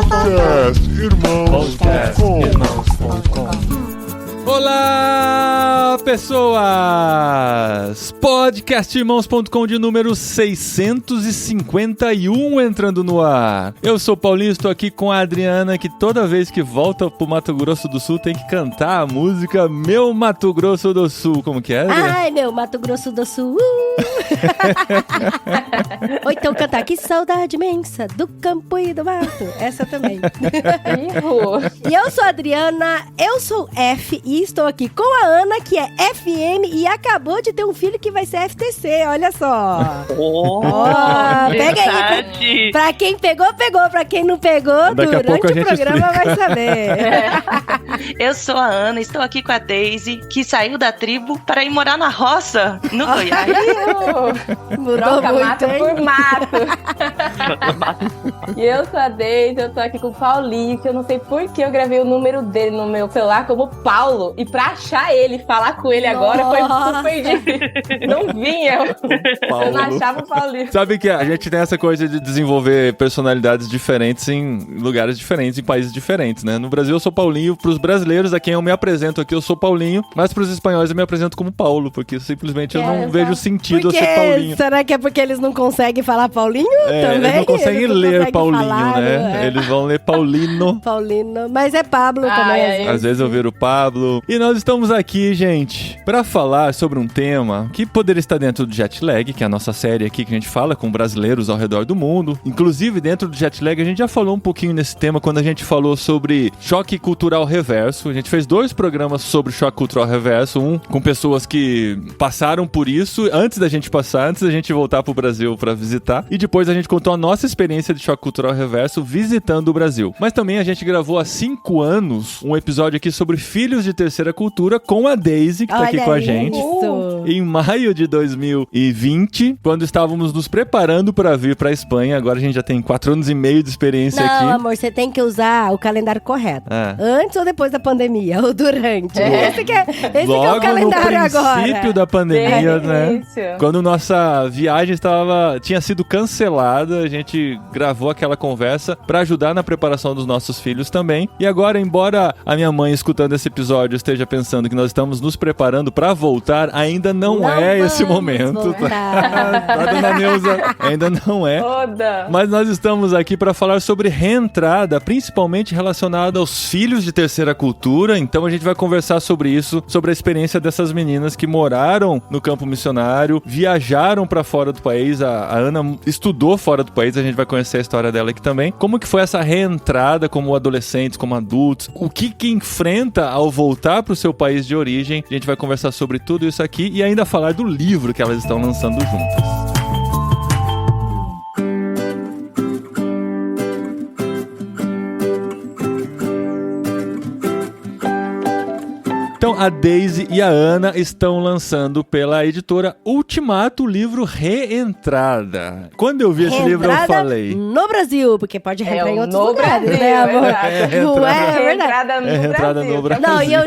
Podcastirmãos.com. Olá, pessoas! Podcastirmãos.com de número 651 entrando no ar. Eu sou o Paulinho, estou aqui com a Adriana, que toda vez que volta pro Mato Grosso do Sul tem que cantar a música Meu Mato Grosso do Sul. Como que é, Adriana? Ai, meu Mato Grosso do Sul. Ou então cantar Que saudade imensa do campo e do mato. Essa também. E eu sou a Adriana, eu sou F e estou aqui com a Ana, que é FM e acabou de ter um filho que vai ser FTC, olha só. Pega aí, pra quem pegou, pegou. Pra quem não pegou, daqui durante o programa explica. vai saber. Eu sou a Ana, estou aqui com a Daisy, que saiu da tribo para ir morar na roça, no Goiás. Mudou Troca muito, mato hein? por mato. E eu sou a Daisy, eu tô aqui com o Paulinho, que eu não sei por que eu gravei o número dele no meu celular como Paulo. E pra achar ele, falar com ele agora foi super difícil. Não vinha. Eu não achava o Paulinho. Sabe que a gente tem essa coisa de desenvolver personalidades diferentes em lugares diferentes, em países diferentes, né? No Brasil eu sou Paulinho, pros brasileiros a quem eu me apresento aqui eu sou Paulinho, mas pros espanhóis eu me apresento como Paulo, porque simplesmente eu não vejo sentido eu ser Paulinho. Será que é porque eles não conseguem falar Paulinho também? Eles não conseguem ler Paulinho, falar, né? Eles vão ler Paulino. Paulino, mas é Pablo também. Às vezes eu viro Pablo. E nós estamos aqui, gente, pra falar sobre um tema que poderia estar dentro do Jet Lag, que é a nossa série aqui que a gente fala com brasileiros ao redor do mundo. Inclusive, dentro do Jet Lag, a gente já falou um pouquinho nesse tema quando a gente falou sobre choque cultural reverso. A gente fez 2 programas sobre choque cultural reverso, um com pessoas que passaram por isso antes da gente voltar pro Brasil pra visitar, e depois a gente contou a nossa experiência de choque cultural reverso visitando o Brasil. Mas também a gente gravou há 5 anos um episódio aqui sobre filhos de terceira cultura com a Daisy, que tá aqui com a gente. Em maio de 2020, quando estávamos nos preparando para vir pra Espanha. Agora a gente já tem 4 anos e meio de experiência aqui. Não, amor, você tem que usar o calendário correto. Antes ou depois da pandemia, ou durante. Esse que é o calendário agora. No princípio da pandemia, né? Isso. Quando nossa viagem tinha sido cancelada, a gente gravou aquela conversa pra ajudar na preparação dos nossos filhos também. E agora, embora a minha mãe, escutando esse episódio, esteja pensando que nós estamos nos preparando pra voltar, ainda não é esse momento. Tá, dona Neuza? Ainda não é. Mas nós estamos aqui pra falar sobre reentrada, principalmente relacionada aos filhos de terceira cultura. Então a gente vai conversar sobre isso, sobre a experiência dessas meninas que moraram no campo missionário, viajaram pra fora do país. A Ana estudou fora do país, a gente vai conhecer a história dela aqui também. Como que foi essa reentrada como adolescentes, como adultos? O que enfrenta ao voltar pro seu país de origem? A gente vai conversar sobre tudo isso aqui e ainda falar do livro que elas estão lançando juntas. Então, a Daisy e a Ana estão lançando pela editora Ultimato o livro Reentrada. Quando eu vi esse livro, eu falei... no Brasil, porque pode reentrar em outros no lugares, Brasil, né, amor? Não É verdade. Reentrada no Brasil. Não, e eu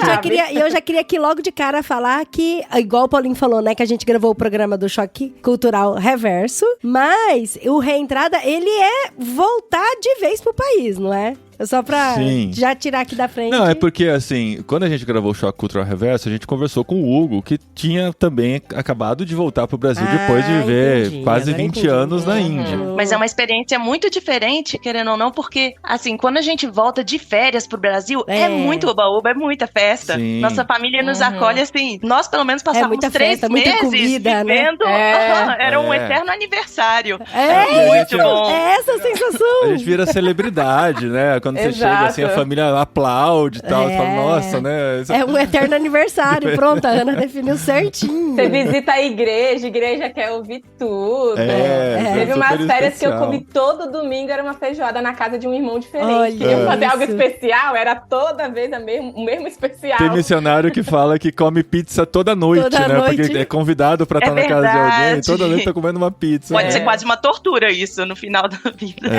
já queria aqui logo de cara falar que, igual o Paulinho falou, né, que a gente gravou o programa do Choque Cultural Reverso, mas o Reentrada, ele é voltar de vez pro país, não é? Só pra já tirar aqui da frente. Não, é porque, assim, quando a gente gravou o Choque Cultural Reverso, a gente conversou com o Hugo, que tinha também acabado de voltar pro Brasil depois de viver quase 20 anos na Índia. Mas é uma experiência muito diferente, querendo ou não, porque, assim, quando a gente volta de férias pro Brasil, é muito oba-oba, é muita festa. Sim. Nossa família nos acolhe, assim, nós pelo menos passávamos muita 3 festa, muita meses comida, vivendo, né? era um eterno aniversário. Muito bom. É essa a sensação. A gente vira celebridade, né? Quando você chega, assim, a família aplaude e tal. Você fala, nossa, né? É um eterno aniversário. Pronto, a Ana definiu certinho. Você visita a igreja quer ouvir tudo. Teve umas férias que eu comi todo domingo, era uma feijoada na casa de um irmão diferente. Queriam fazer algo especial, era toda vez o mesmo especial. Tem missionário que fala que come pizza toda noite, Porque é convidado pra estar na casa de alguém, toda noite tá comendo uma pizza. Pode ser quase uma tortura isso no final da vida.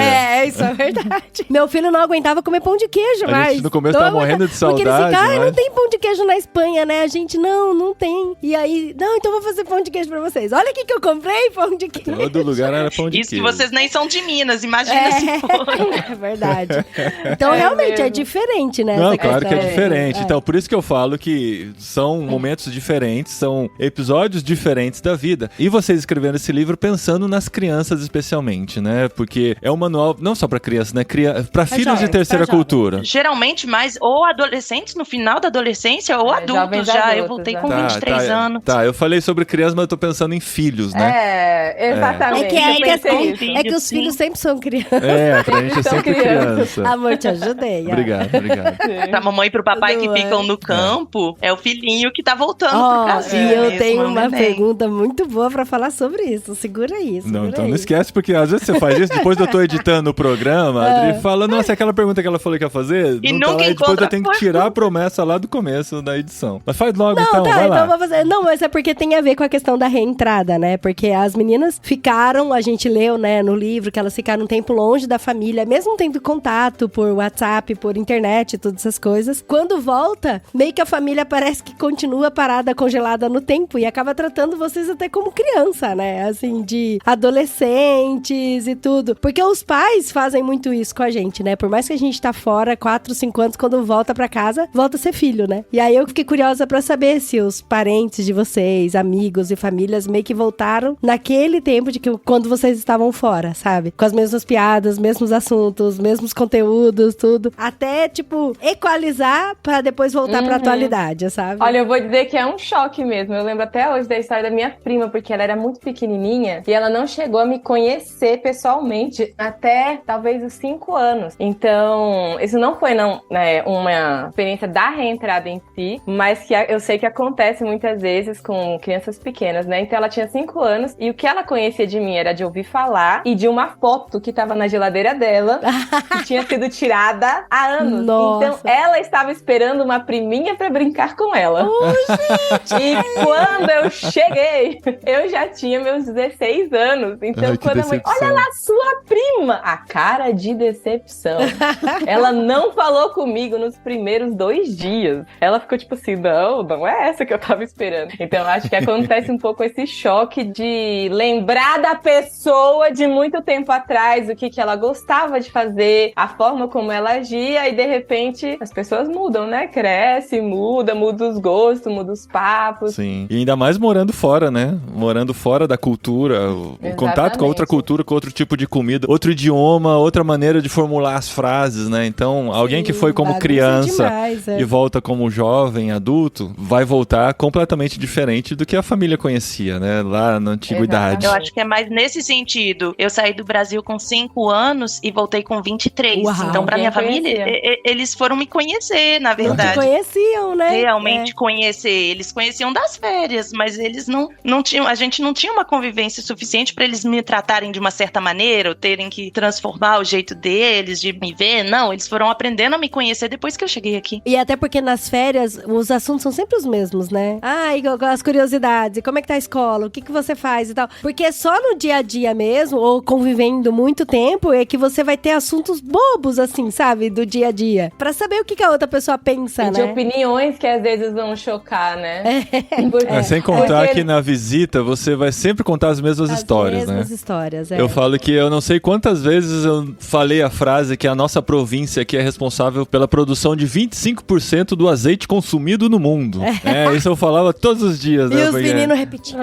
Isso é verdade. Meu filho não aguenta aguentava comer pão de queijo mais. A gente no começo tava morrendo de saudade. Porque eles ficam, mas... não tem pão de queijo na Espanha, né? A gente, não tem. E aí, não, então vou fazer pão de queijo pra vocês. Olha aqui que eu comprei, pão de queijo. Todo lugar era pão de Isso queijo. que vocês nem são de Minas, imagina se for. É verdade. Então, realmente, é diferente, né? Não, claro que é diferente. Então, por isso que eu falo que são momentos diferentes, são episódios diferentes da vida. E vocês escrevendo esse livro pensando nas crianças especialmente, né? Porque é um manual não só pra crianças, né? Pra filhos de terceira cultura. Geralmente mais ou adolescentes no final da adolescência ou adultos já. Eu voltei com 23 anos. Tá, eu falei sobre crianças, mas eu tô pensando em filhos, né? Exatamente. É que os filhos sempre são crianças. Pra gente é sempre criança. Amor, te ajudei. Obrigado. Pra mamãe e pro papai que ficam no campo, é o filhinho que tá voltando pro Brasil. E eu tenho uma pergunta muito boa pra falar sobre isso. Segura isso. Não esquece, porque às vezes você faz isso, depois eu tô editando o programa, a Adri fala, nossa, aquela pergunta que ela falou que ia fazer, e não tá lá, e depois eu tenho que tirar a promessa lá do começo da edição. Mas faz logo vai lá. Então vou fazer. Não, mas é porque tem a ver com a questão da reentrada, né? Porque as meninas ficaram, a gente leu, né, no livro, que elas ficaram um tempo longe da família, mesmo tendo contato por WhatsApp, por internet, todas essas coisas. Quando volta, meio que a família parece que continua parada, congelada no tempo e acaba tratando vocês até como criança, né? Assim, de adolescentes e tudo. Porque os pais fazem muito isso com a gente, né? Por mais que a gente tá fora 4, 5 anos, quando volta pra casa, volta a ser filho, né? E aí eu fiquei curiosa pra saber se os parentes de vocês, amigos e famílias meio que voltaram naquele tempo de que quando vocês estavam fora, sabe? Com as mesmas piadas, mesmos assuntos, mesmos conteúdos, tudo. Até, tipo, equalizar pra depois voltar pra atualidade, sabe? Olha, eu vou dizer que é um choque mesmo. Eu lembro até hoje da história da minha prima, porque ela era muito pequenininha e ela não chegou a me conhecer pessoalmente até talvez os 5 anos. Então, isso não foi uma experiência da reentrada em si, mas que eu sei que acontece muitas vezes com crianças pequenas, né? Então ela tinha 5 anos e o que ela conhecia de mim era de ouvir falar e de uma foto que tava na geladeira dela, que tinha sido tirada há anos. Nossa. Então ela estava esperando uma priminha pra brincar com ela. Gente! E quando eu cheguei, eu já tinha meus 16 anos. Então quando a mãe, olha lá sua prima, a cara de decepção. Ela não falou comigo nos primeiros 2 dias. Ela ficou tipo assim, não é essa que eu tava esperando. Então eu acho que acontece um pouco esse choque de lembrar da pessoa de muito tempo atrás, o que ela gostava de fazer, a forma como ela agia, e de repente as pessoas mudam, né? Cresce, muda os gostos, muda os papos. Sim. E ainda mais morando fora, né? Morando fora da cultura, o contato com a outra cultura, com outro tipo de comida, outro idioma, outra maneira de formular as frases, né? Então, alguém que foi como criança e volta como jovem, adulto, vai voltar completamente diferente do que a família conhecia, né? Lá na antiguidade. Eu acho que é mais nesse sentido. Eu saí do Brasil com 5 anos e voltei com 23. Uau, então, pra minha família, eles foram me conhecer, na verdade. Conheciam, né? Realmente conhecer. Eles conheciam das férias, mas eles não tinham. A gente não tinha uma convivência suficiente pra eles me tratarem de uma certa maneira, ou terem que transformar o jeito deles, de me ver. Não, eles foram aprendendo a me conhecer depois que eu cheguei aqui. E até porque nas férias, os assuntos são sempre os mesmos, né? As curiosidades, como é que tá a escola, o que você faz e tal. Porque só no dia a dia mesmo, ou convivendo muito tempo, é que você vai ter assuntos bobos, assim, sabe? Do dia a dia. Pra saber o que a outra pessoa pensa, e né? de opiniões que às vezes vão chocar, né? Sem contar que na visita, você vai sempre contar as mesmas histórias, né? As mesmas histórias, Eu falo que eu não sei quantas vezes eu falei a frase que a nossa província aqui é responsável pela produção de 25% do azeite consumido no mundo. Isso eu falava todos os dias, né? E os meninos repetindo.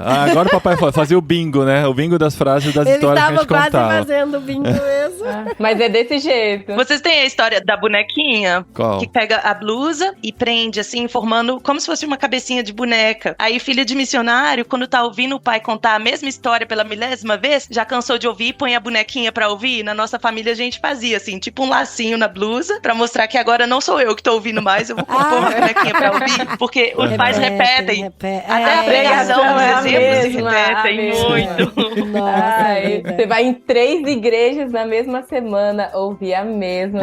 Agora o papai fazia o bingo, né? O bingo das frases das histórias que a gente contava. Ele tava quase fazendo o bingo mesmo. Mas é desse jeito. Vocês têm a história da bonequinha? Qual? Que pega a blusa e prende, assim, formando como se fosse uma cabecinha de boneca. Aí, filha de missionário, quando tá ouvindo o pai contar a mesma história pela milésima vez, já cansou de ouvir e põe a bonequinha pra ouvir. Na nossa família, a gente fazia, assim, tipo um lacinho na blusa, pra mostrar que agora não sou eu que tô ouvindo mais, eu vou pôr uma bonequinha pra ouvir. Porque os pais repetem. Até a pregação, os exemplos se repetem muito. Nossa, você vai em 3 igrejas na mesma semana ouvir a mesma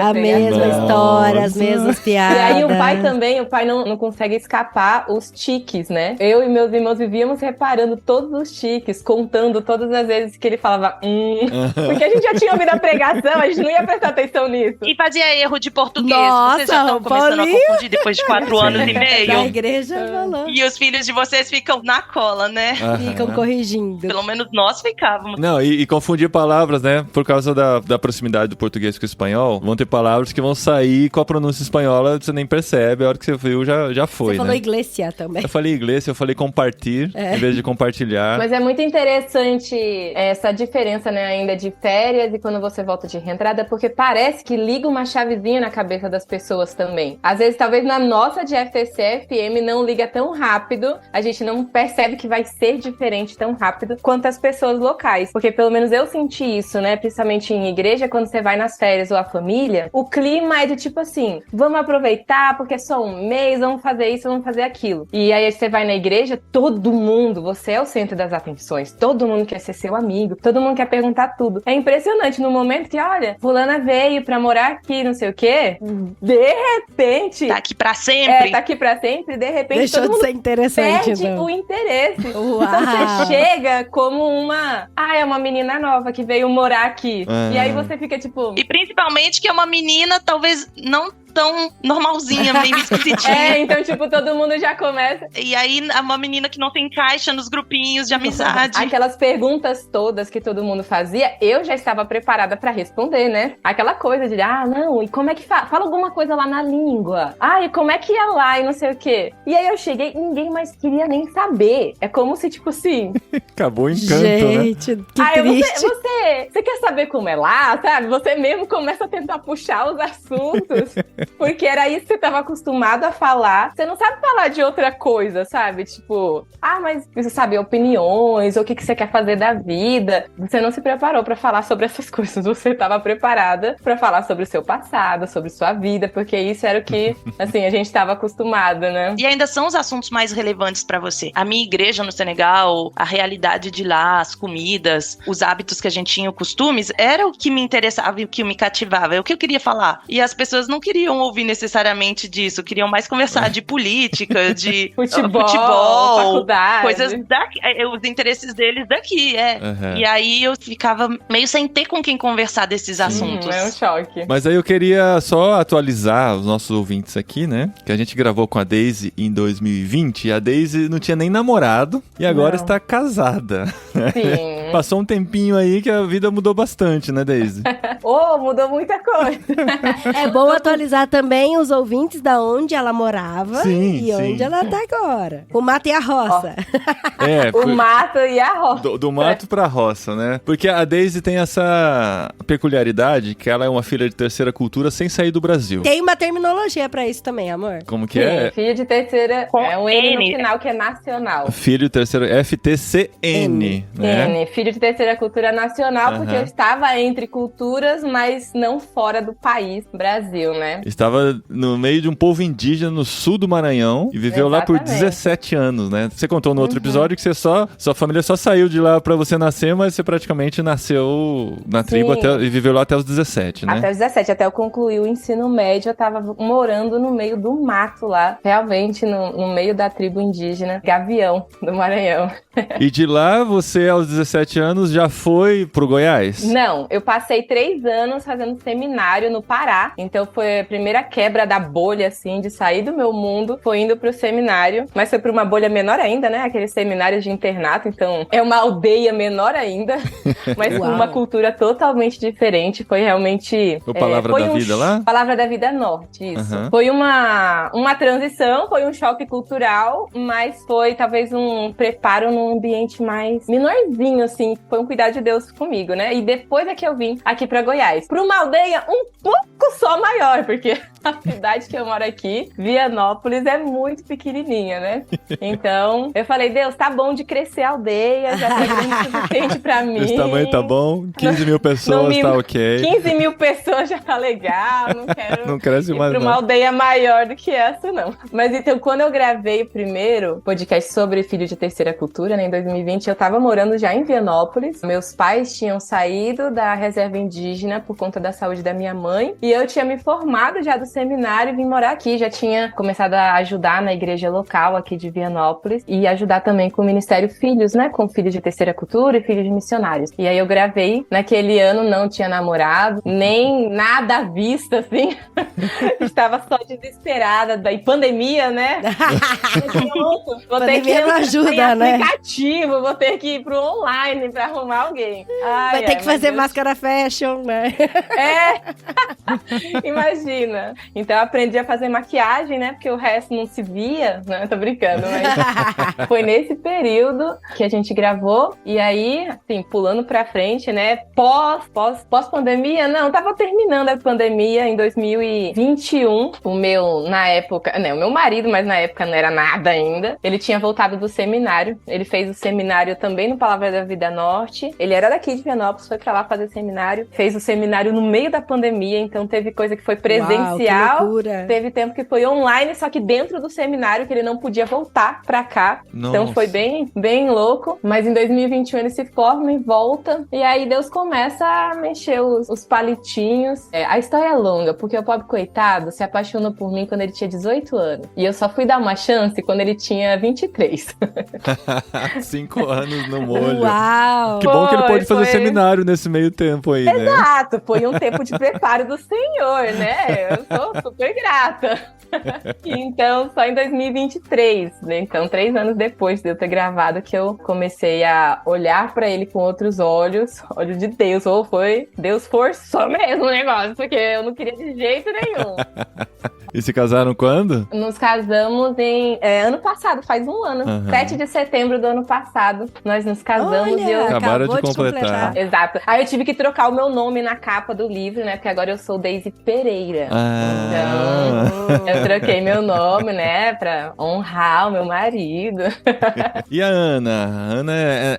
história, as mesmas piadas. E aí o pai não consegue escapar os tiques, né? Eu e meus irmãos vivíamos reparando todos os tiques, contando todas as vezes que ele falava porque a gente já tinha ouvido a pregação, a gente não ia prestar atenção nisso. E fazia erro de português. Nossa, vocês já estão começando a confundir depois de 4 anos e Da meio? igreja falou. E os filhos de vocês ficam na cola, né? Ficam corrigindo. Pelo menos nós ficávamos. Não, e confundir palavras, né? Por causa da proximidade do português com o espanhol, vão ter palavras que vão sair com a pronúncia espanhola, você nem percebe, a hora que você viu já foi, Você né? falou iglesia também. Eu falei inglês, eu falei compartir, em vez de compartilhar. Mas é muito interessante essa diferença, né, ainda de férias e quando você volta de reentrada, porque parece que liga uma chavezinha na cabeça das pessoas também. Às vezes, talvez na nossa de FTC FM não liga tão rápido, a gente não percebe que vai ser diferente tão rápido quanto as pessoas locais. Porque pelo menos eu senti isso, né, principalmente em igreja, quando você vai nas férias ou a família, o clima é do tipo assim, vamos aproveitar porque é só um mês, vamos fazer isso, vamos fazer aquilo. E aí você vai na igreja, todo mundo, você é o centro das atenções, todo mundo quer ser seu amigo, todo mundo quer perguntar tudo. É impressionante, no momento que, olha, fulana veio pra morar aqui, não sei o quê, de repente... Tá aqui pra sempre. tá aqui pra sempre, de repente Deixou todo de mundo ser interessante, perde então. o interesse. Uau. Então você chega como uma... é uma menina nova que veio morar aqui. E aí você fica tipo... E principalmente que é uma menina, talvez não tão normalzinha, meio esquisitinha. então, tipo, todo mundo já começa... E aí, uma menina que não se encaixa nos grupinhos de amizade. Aquelas perguntas todas que todo mundo fazia, eu já estava preparada pra responder, né? Aquela coisa de, não, e como é que fala? Fala alguma coisa lá na língua. E como é que ia lá e não sei o quê. E aí eu cheguei, ninguém mais queria nem saber. É como se, tipo assim... Acabou o encanto, Gente, né? que triste. Você quer saber como é lá, sabe? Você mesmo começa a tentar puxar os assuntos. Porque era isso que você tava acostumado a falar. Você não sabe falar de outra coisa, sabe? Tipo, mas você sabe opiniões, ou o que você quer fazer da vida. Você não se preparou pra falar sobre essas coisas. Você tava preparada pra falar sobre o seu passado, sobre sua vida, porque isso era o que, assim, a gente tava acostumado, né? E ainda são os assuntos mais relevantes pra você. A minha igreja no Senegal, a realidade de lá, as comidas, os hábitos que a gente tinha, os costumes, era o que me interessava e o que me cativava, é o que eu queria falar. E as pessoas não queriam ouvir necessariamente disso, queriam mais conversar de política, de futebol, faculdade, coisas daqui, os interesses deles daqui, Uhum. E aí eu ficava meio sem ter com quem conversar desses assuntos. É um choque. Mas aí eu queria só atualizar os nossos ouvintes aqui, né? Que a gente gravou com a Daisy em 2020 e a Daisy não tinha nem namorado e agora está casada. Sim. Passou um tempinho aí que a vida mudou bastante, né, Daisy? Mudou muita coisa. É bom atualizar também os ouvintes da onde ela morava e onde ela tá agora. O mato e a roça. O mato e a roça. Do mato pra roça, né? Porque a Daisy tem essa peculiaridade que ela é uma filha de terceira cultura sem sair do Brasil. Tem uma terminologia pra isso também, amor. Como que é? Filho de terceira, Com é um N no N. final que é nacional. Filho de terceira, FTCN, né? N, filho de terceira cultura nacional, porque eu estava entre culturas, mas não fora do país, Brasil, né? Estava no meio de um povo indígena no sul do Maranhão e viveu lá por Exatamente. 17 anos, né? Você contou no outro episódio que sua família só saiu de lá pra você nascer, mas você praticamente nasceu na tribo e viveu lá até os 17, né? Até os 17, até eu concluir o ensino médio, eu tava morando no meio do mato lá, realmente no meio da tribo indígena Gavião, do Maranhão. E de lá, você aos 17 anos já foi pro Goiás? Não, eu passei 3 anos fazendo seminário no Pará, então foi a primeira quebra da bolha, assim, de sair do meu mundo, foi indo pro seminário, mas foi pra uma bolha menor ainda, né, aqueles seminários de internato, então é uma aldeia menor ainda, mas com uma cultura totalmente diferente, foi realmente... O Palavra da Vida lá? Palavra da Vida Norte, isso. Foi uma transição, foi um choque cultural, mas foi talvez um preparo num ambiente mais menorzinho, assim, foi um cuidado de Deus comigo, né, e depois é que eu vim aqui pra Goiás, pra uma aldeia um pouco só maior, porque a cidade que eu moro aqui, Vianópolis, é muito pequenininha, né? Então, eu falei, Deus, tá bom de crescer a aldeia, já tá grande o suficiente pra mim. Esse tamanho tá bom, 15 mil pessoas tá ok. 15 mil pessoas já tá legal, não quero não cresce mais ir pra uma aldeia maior do que essa, não. Mas então, quando eu gravei o primeiro podcast sobre filho de terceira cultura, né, em 2020, eu tava morando já em Vianópolis. Meus pais tinham saído da reserva indígena por conta da saúde da minha mãe, e eu tinha me formado já do seminário e vim morar aqui. Já tinha começado a ajudar na igreja local aqui de Vianópolis e ajudar também com o Ministério Filhos, né? Com filhos de terceira cultura e filhos de missionários. E aí eu gravei. Naquele ano não tinha namorado, nem nada à vista, assim. Estava só desesperada. Daí pandemia, né? Vou ter que não ajuda, né? Aplicativo, vou ter que ir pro online pra arrumar alguém. Vai ter que fazer máscara fashion, né? Imagina. Então eu aprendi a fazer maquiagem, né? Porque o resto não se via, né? Tô brincando, mas foi nesse período que a gente gravou. E aí, assim, pulando pra frente, né? Pós-pandemia, não, tava terminando a pandemia em 2021. O meu marido, mas na época não era nada ainda. Ele tinha voltado do seminário. Ele fez o seminário também no Palavra da Vida Norte. Ele era daqui de Vianópolis, foi pra lá fazer seminário. Fez o seminário no meio da pandemia, então teve coisa que foi presencial. Uau, que teve tempo que foi online, só que dentro do seminário, que ele não podia voltar pra cá. Nossa. Então foi bem, bem louco. Mas em 2021 ele se forma e volta. E aí Deus começa a mexer os palitinhos. A história é longa, porque o pobre coitado se apaixonou por mim quando ele tinha 18 anos. E eu só fui dar uma chance quando ele tinha 23. 5 anos no molho. Uau! Que bom que ele pôde fazer seminário nesse meio tempo aí, né? Exato, foi um tempo de preparo do Senhor, né? Eu sou super grata. Então, só em 2023, né? Então, 3 anos depois de eu ter gravado, que eu comecei a olhar pra ele com outros olhos, olho de Deus, ou foi Deus forçou mesmo o negócio, porque eu não queria de jeito nenhum. E se casaram quando? Nos casamos em ano passado, faz um ano. 7 de setembro do ano passado, nós nos casamos. Olha, e eu... Acabaram de completar. Exato. Aí eu tive que trocar o meu nome na capa do livro, né? Porque agora eu sou Daisy Pereira. Então, eu troquei meu nome, né? Pra honrar o meu marido. E a Ana? A Ana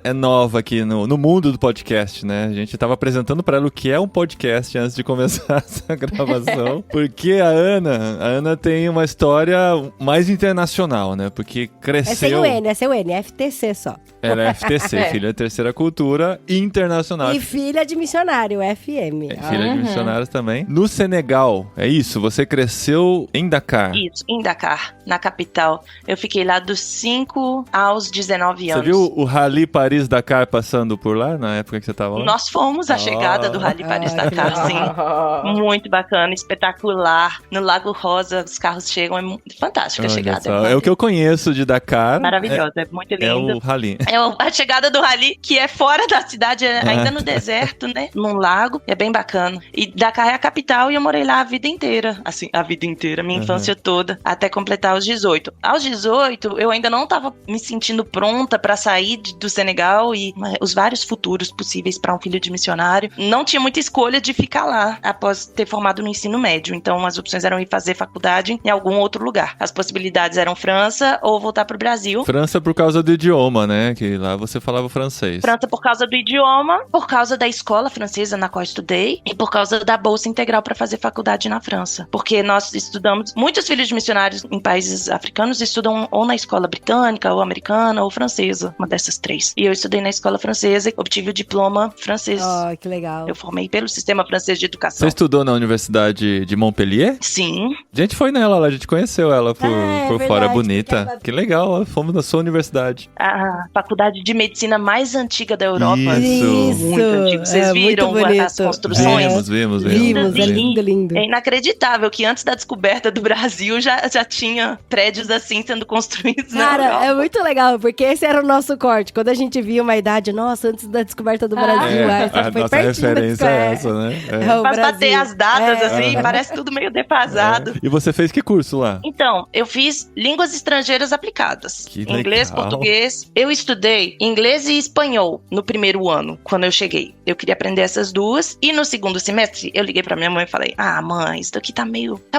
é nova aqui no mundo do podcast, né? A gente tava apresentando pra ela o que é um podcast antes de começar essa gravação. Porque a Ana tem uma história mais internacional, né? Porque cresceu... É sem o N, é FTC só. Ela é FTC, filha de terceira cultura internacional. E filha de missionário, FM. Filha de missionários também. No Senegal, é isso? Você cresceu em Dakar. Isso, em Dakar, na capital. Eu fiquei lá dos 5 aos 19 anos. Você viu o Rally Paris-Dakar passando por lá, na época que você tava lá? Nós fomos à chegada do Rally Paris-Dakar, sim. Muito bacana, espetacular. No Lago Rosa, os carros chegam, é fantástica a chegada. É o que eu conheço de Dakar. Maravilhosa, é muito lindo. É o Rally. É a chegada do Rally, que é fora da cidade, ainda no deserto, né? Num lago, é bem bacana. E Dakar é a capital e eu morei lá a vida inteira. Assim, a vida inteira, minha infância toda, até completar os 18. Aos 18, eu ainda não tava me sentindo pronta pra sair do Senegal e os vários futuros possíveis pra um filho de missionário. Não tinha muita escolha de ficar lá após ter formado no ensino médio. Então, as opções eram ir fazer faculdade em algum outro lugar. As possibilidades eram França ou voltar pro Brasil. França por causa do idioma, né? Que lá você falava francês. França por causa do idioma, por causa da escola francesa na qual eu estudei e por causa da bolsa integral para fazer faculdade na França. Porque nós estudamos, muitos filhos de missionários em países africanos estudam ou na escola britânica, ou americana, ou francesa, uma dessas 3. E eu estudei na escola francesa e obtive o diploma francês. Oh, que legal. Eu formei pelo sistema francês de educação. Você estudou na Universidade de Montpellier? Sim. A gente foi nela lá, a gente conheceu ela por fora, bonita. Que legal, fomos na sua universidade. A faculdade de medicina mais antiga da Europa. Isso. Muito antigo. Vocês viram as construções? Vimos. É lindo. É inacreditável que antes da descoberta do Brasil já tinha prédios assim sendo construídos. Cara, é muito legal, porque esse era o nosso corte. Quando a gente via uma idade, nossa, antes da descoberta do Brasil. A nossa referência é essa, né? Faz bater as datas, assim, parece tudo meio defasado. E você fez que curso lá? Então, eu fiz línguas estrangeiras aplicadas. Que inglês, legal. português. Eu estudei inglês e espanhol no primeiro ano, quando eu cheguei. Eu queria aprender essas duas. E no segundo semestre, eu liguei pra minha mãe e falei, mãe, isso daqui tá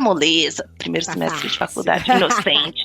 moleza. Primeiro semestre de faculdade,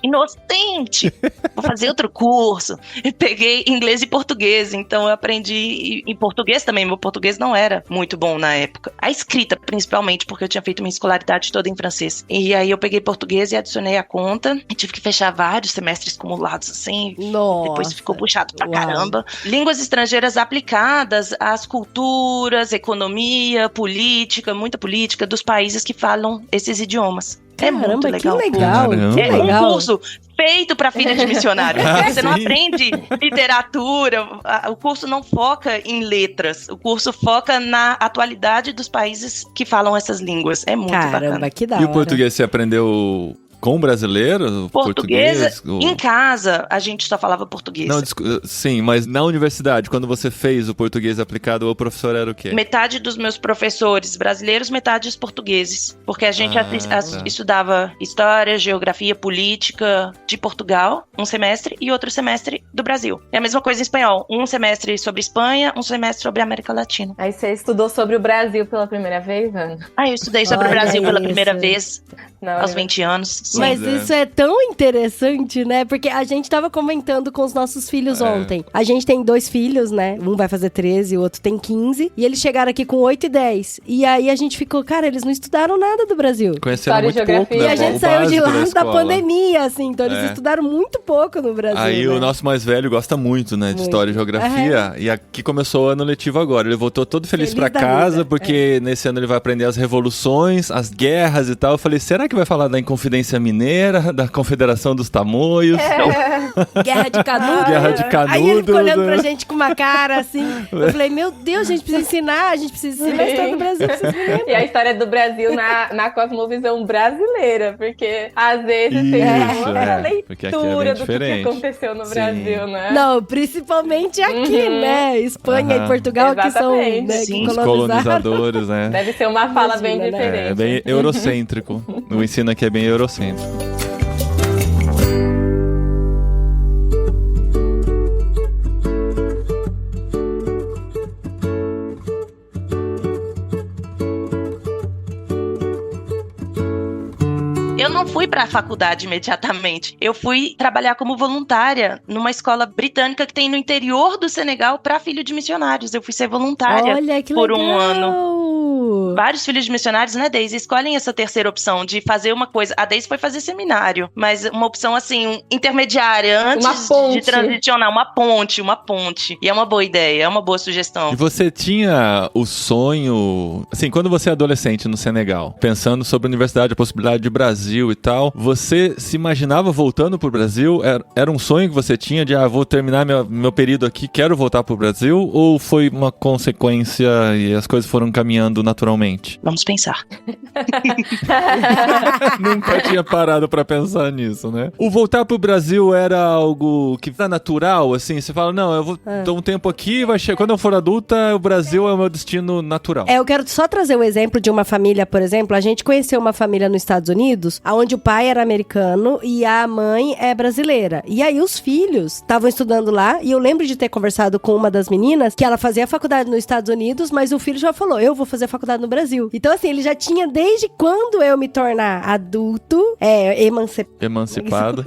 inocente. Vou fazer outro curso. Eu peguei inglês e português, então eu aprendi em português também. Meu português não era muito bom na época. A escrita, principalmente, porque eu tinha feito minha escolaridade toda em francês. E aí eu peguei português e adicionei a conta. E tive que fechar vários semestres acumulados, assim. Nossa. Depois ficou puxado pra caramba. Línguas estrangeiras aplicadas às culturas, economia, política, muita política dos países que falam esses idiomas. É muito legal. Que legal. Caramba. Que legal. Um curso feito para filha de missionário. Você não aprende literatura, o curso não foca em letras, o curso foca na atualidade dos países que falam essas línguas. É muito bacana. Caramba, que da E hora. o português você aprendeu com brasileiro? Português, em casa, a gente só falava português. Não, sim, mas na universidade, quando você fez o português aplicado, o professor era o quê? Metade dos meus professores brasileiros, metade os portugueses. Porque a gente tá. estudava história, geografia, política de Portugal, um semestre, e outro semestre do Brasil. É a mesma coisa em espanhol. Um semestre sobre Espanha, um semestre sobre a América Latina. Aí você estudou sobre o Brasil pela primeira vez, Ana? Eu estudei sobre o Olha Brasil pela isso. primeira vez, Não, aos 20 anos. Mas Pois é. isso é tão interessante, né? Porque a gente tava comentando com os nossos filhos ontem. A gente tem 2 filhos, né? Um vai fazer 13, o outro tem 15. E eles chegaram aqui com 8 e 10. E aí a gente ficou, cara, eles não estudaram nada do Brasil. Conheceram História e muito pouco, geografia. né? E a gente O saiu de básico lá da escola. pandemia, assim. Então eles estudaram muito pouco no Brasil. Aí né? o nosso mais velho gosta muito, né, de Muito. história e geografia. E aqui começou o ano letivo agora. Ele voltou todo feliz Feliz pra da casa, vida. porque nesse ano ele vai aprender as revoluções, as guerras e tal. Eu falei, será que vai falar da Inconfidência Mineira, da Confederação dos Tamoios? Guerra de Canudos. Guerra de Canudos. Aí ele ficou olhando pra né? gente com uma cara assim. Eu falei, meu Deus, a gente precisa ensinar a história do Brasil pra esses meninos. E a história do Brasil na cosmovisão brasileira, porque às vezes tem Isso, uma porque aqui é bem leitura do que diferente. aconteceu no Sim. Brasil, né? Não, principalmente aqui, né? Espanha Aham. e Portugal, que são, Exatamente. né, Sim. que Os colonizaram. colonizadores, né? Deve ser uma fala bem Imagina, né? diferente. É bem eurocêntrico. O ensino aqui é bem eurocêntrico. Eu não fui para a faculdade imediatamente. Eu fui trabalhar como voluntária numa escola britânica que tem no interior do Senegal para filho de missionários. Eu fui ser voluntária Olha, que por legal. um ano. Vários filhos de missionários, né, Deise, escolhem essa terceira opção de fazer uma coisa. A Deise foi fazer seminário, mas uma opção assim, intermediária, antes Uma ponte. de transicionar, uma ponte. E é uma boa ideia, é uma boa sugestão. E você tinha o sonho, assim, quando você é adolescente no Senegal, pensando sobre a universidade, a possibilidade de Brasil e tal, você se imaginava voltando pro Brasil? Era um sonho que você tinha de, vou terminar meu período aqui, quero voltar pro Brasil? Ou foi uma consequência e as coisas foram caminhando naturalmente? Vamos pensar. Nunca tinha parado pra pensar nisso, né? O voltar pro Brasil era algo que tá natural, assim? Você fala, não, eu vou dar um tempo aqui, quando eu for adulta, o Brasil é o meu destino natural. Eu quero só trazer um exemplo de uma família, por exemplo. A gente conheceu uma família nos Estados Unidos, onde o pai era americano e a mãe é brasileira. E aí os filhos estavam estudando lá, e eu lembro de ter conversado com uma das meninas, que ela fazia faculdade nos Estados Unidos, mas o filho já falou, eu vou fazer faculdade no Brasil. Então assim, ele já tinha, desde quando eu me tornar adulto, Emancipado.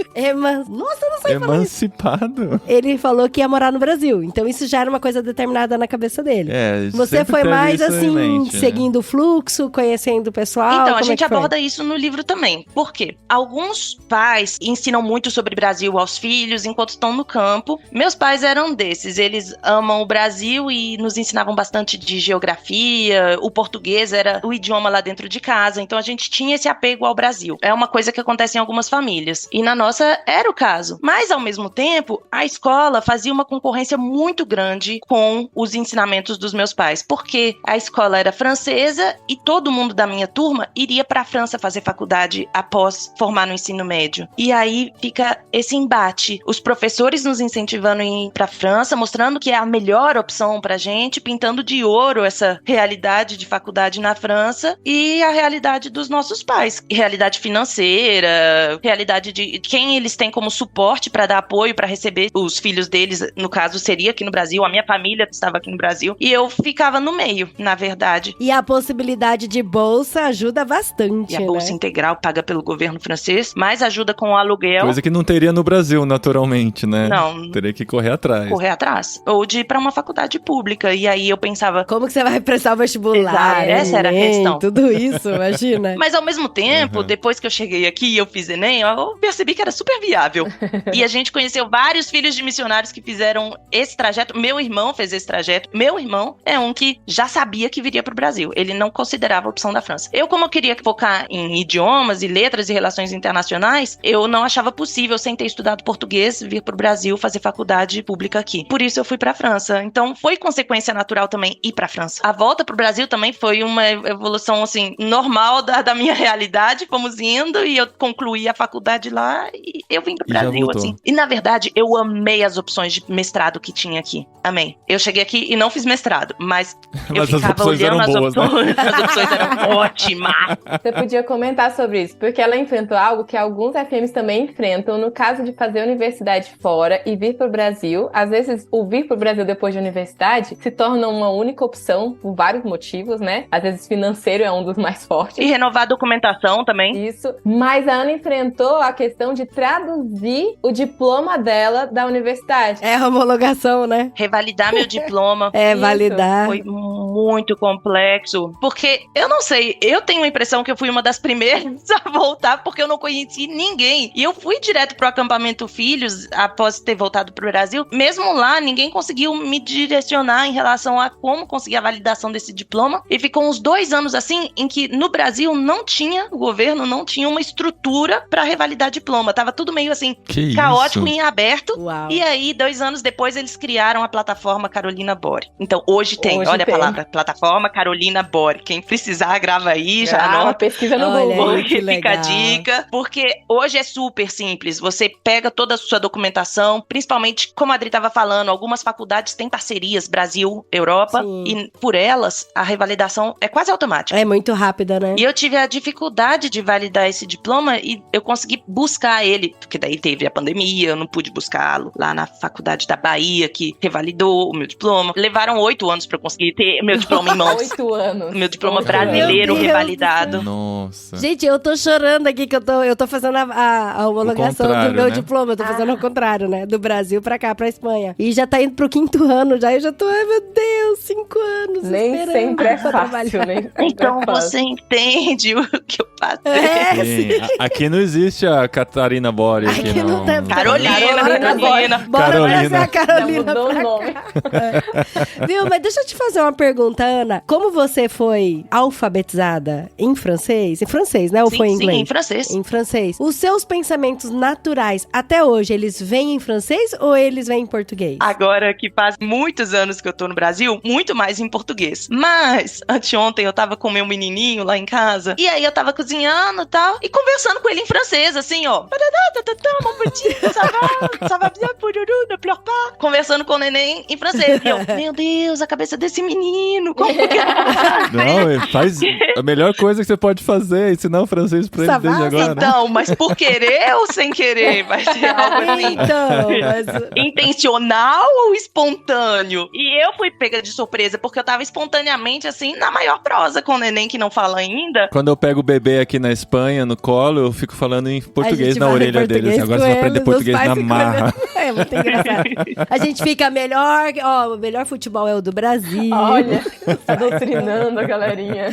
Nossa, eu não sei falar isso. Emancipado? Ele falou que ia morar no Brasil. Então isso já era uma coisa determinada na cabeça dele. Você sempre foi teve mais isso em assim, mente, né? seguindo o fluxo, conhecendo o pessoal? Então, a como é gente que foi? aborda isso no livro também. Por quê? Alguns pais ensinam muito sobre Brasil aos filhos enquanto estão no campo. Meus pais eram desses. Eles amam o Brasil e nos ensinavam bastante de geografia. O português era o idioma lá dentro de casa. Então, a gente tinha esse apego ao Brasil. É uma coisa que acontece em algumas famílias. E na nossa era o caso. Mas, ao mesmo tempo, a escola fazia uma concorrência muito grande com os ensinamentos dos meus pais. Porque a escola era francesa e todo mundo da minha turma iria para a França fazer faculdade após formar no ensino médio. E aí fica esse embate. Os professores nos incentivando a ir para a França, mostrando que é a melhor opção pra gente, pintando de ouro essa realidade de faculdade na França e a realidade dos nossos pais. Realidade financeira, realidade de quem eles têm como suporte para dar apoio, para receber os filhos deles, no caso seria aqui no Brasil, a minha família estava aqui no Brasil, e eu ficava no meio, na verdade. E a possibilidade de bolsa ajuda bastante, E a bolsa né? integral paga pelo governo francês, mais ajuda com o aluguel. Coisa que não teria no Brasil, naturalmente, né? Não. Teria que correr atrás. Correr atrás. Ou de ir pra uma faculdade pública. E aí eu pensava... Como que você vai prestar o vestibular? Exato, essa era a Enem, questão. Tudo isso, imagina. Mas ao mesmo tempo, depois que eu cheguei aqui e eu fiz Enem, eu percebi que era super viável. E a gente conheceu vários filhos de missionários que fizeram esse trajeto. Meu irmão fez esse trajeto. Meu irmão é um que já sabia que viria pro Brasil. Ele não considerava a opção da França. Eu, como eu queria focar em idiomas e letras e relações internacionais, eu não achava possível, sem ter estudado português, vir pro Brasil fazer faculdade pública aqui. Por isso eu fui pra França. Então foi consequência natural também ir pra França. A volta pro Brasil também foi uma evolução, assim, normal da minha realidade. Fomos indo e eu concluí a faculdade lá e eu vim pro Brasil, assim. E na verdade, eu amei as opções de mestrado que tinha aqui. Amei. Eu cheguei aqui e não fiz mestrado, mas eu ficava olhando as opções. Né? As opções eram ótimas. Você podia comentar sobre isso, porque ela enfrentou algo que alguns FMs também enfrentam no caso de fazer universidade fora e vir pro Brasil. Às vezes, o vir pro Brasil depois de universidade se torna uma única opção por vários motivos, né? Às vezes, financeiro é um dos mais fortes. E renovar a documentação também. Isso. Mas a Ana enfrentou a questão de traduzir o diploma dela da universidade. É a homologação, né? Revalidar meu diploma. É, validar. Foi muito complexo. Porque, eu não sei, eu tenho a impressão que eu fui uma das primeiras a voltar, porque eu não conheci ninguém. E eu fui direto pro acampamento Filhos, após ter voltado pro Brasil. Mesmo lá, ninguém conseguiu me direcionar em relação a como conseguir a validação desse diploma. E ficou uns 2 anos assim, em que no Brasil o governo não tinha uma estrutura pra revalidar diploma. Tava tudo meio assim, caótico e em aberto. Uau. E aí, 2 anos depois, eles criaram a plataforma Carolina Bore. Então, hoje tem, olha a palavra, plataforma Carolina Bore. Quem precisar, grava aí, já anota. Pesquisa no Olha Google. aí, que Fica legal. a dica, porque hoje é super simples. Você pega toda a sua documentação, principalmente, como a Adri estava falando, algumas faculdades têm parcerias, Brasil, Europa, Sim. e por elas, a revalidação é quase automática. É muito rápida, né? E eu tive a dificuldade de validar esse diploma e eu consegui buscar ele, porque daí teve a pandemia, eu não pude buscá-lo lá na faculdade da Bahia, que revalidou o meu diploma. Levaram 8 anos pra eu conseguir ter meu diploma em mãos. 8 anos. Meu diploma 8 brasileiro Meu Deus revalidado. Nossa. Gente, eu tô chorando aqui que eu tô fazendo a homologação do meu né? diploma. Eu tô fazendo ao contrário, né? Do Brasil pra cá, pra Espanha. E já tá indo pro 5º ano já. Eu já tô, ai meu Deus, 5 anos Nem esperando sempre é pra trabalhar. fácil, nem sempre Então é fácil. você entende o que eu passei. É, Sim. Aqui não existe a Catarina Bore. Aqui não tem- Carolina. Bora Carolina. trazer a Carolina Já mudou pra o nome. Viu? Mas deixa eu te fazer uma pergunta, Ana. Como você foi alfabetizada em francês? Em francês, né? Ou foi em inglês? Sim, em francês. Em francês. Os seus pensamentos naturais, até hoje, eles vêm em francês ou eles vêm em português? Agora que faz muitos anos que eu tô no Brasil, muito mais em português. Mas, anteontem eu tava com meu menininho lá em casa, e aí eu tava cozinhando e tal, e conversando com ele em francês, assim, ó. Mon petit, ça va bien, ne pleure pas. Conversando com o neném em francês. E eu, meu Deus, a cabeça desse menino, como que Não, faz a melhor coisa que você pode fazer é ensinar o francês pra ele Ça desde va? agora. Então, mas por querer ou sem querer? Vai ser algo assim. Então, mas... Intencional ou espontâneo? E eu fui pega de surpresa, porque eu tava espontaneamente, assim, na maior prosa com o neném que não fala ainda. Quando eu pego o bebê aqui na Espanha, no colo, eu fico falando em português gente na fala em orelha dele. Assim, português agora com você vai aprender eles, português os pais na ficam marra. É muito engraçado. A gente fica melhor, ó, o melhor futebol é o do Brasil. Olha, doutrinando a galerinha.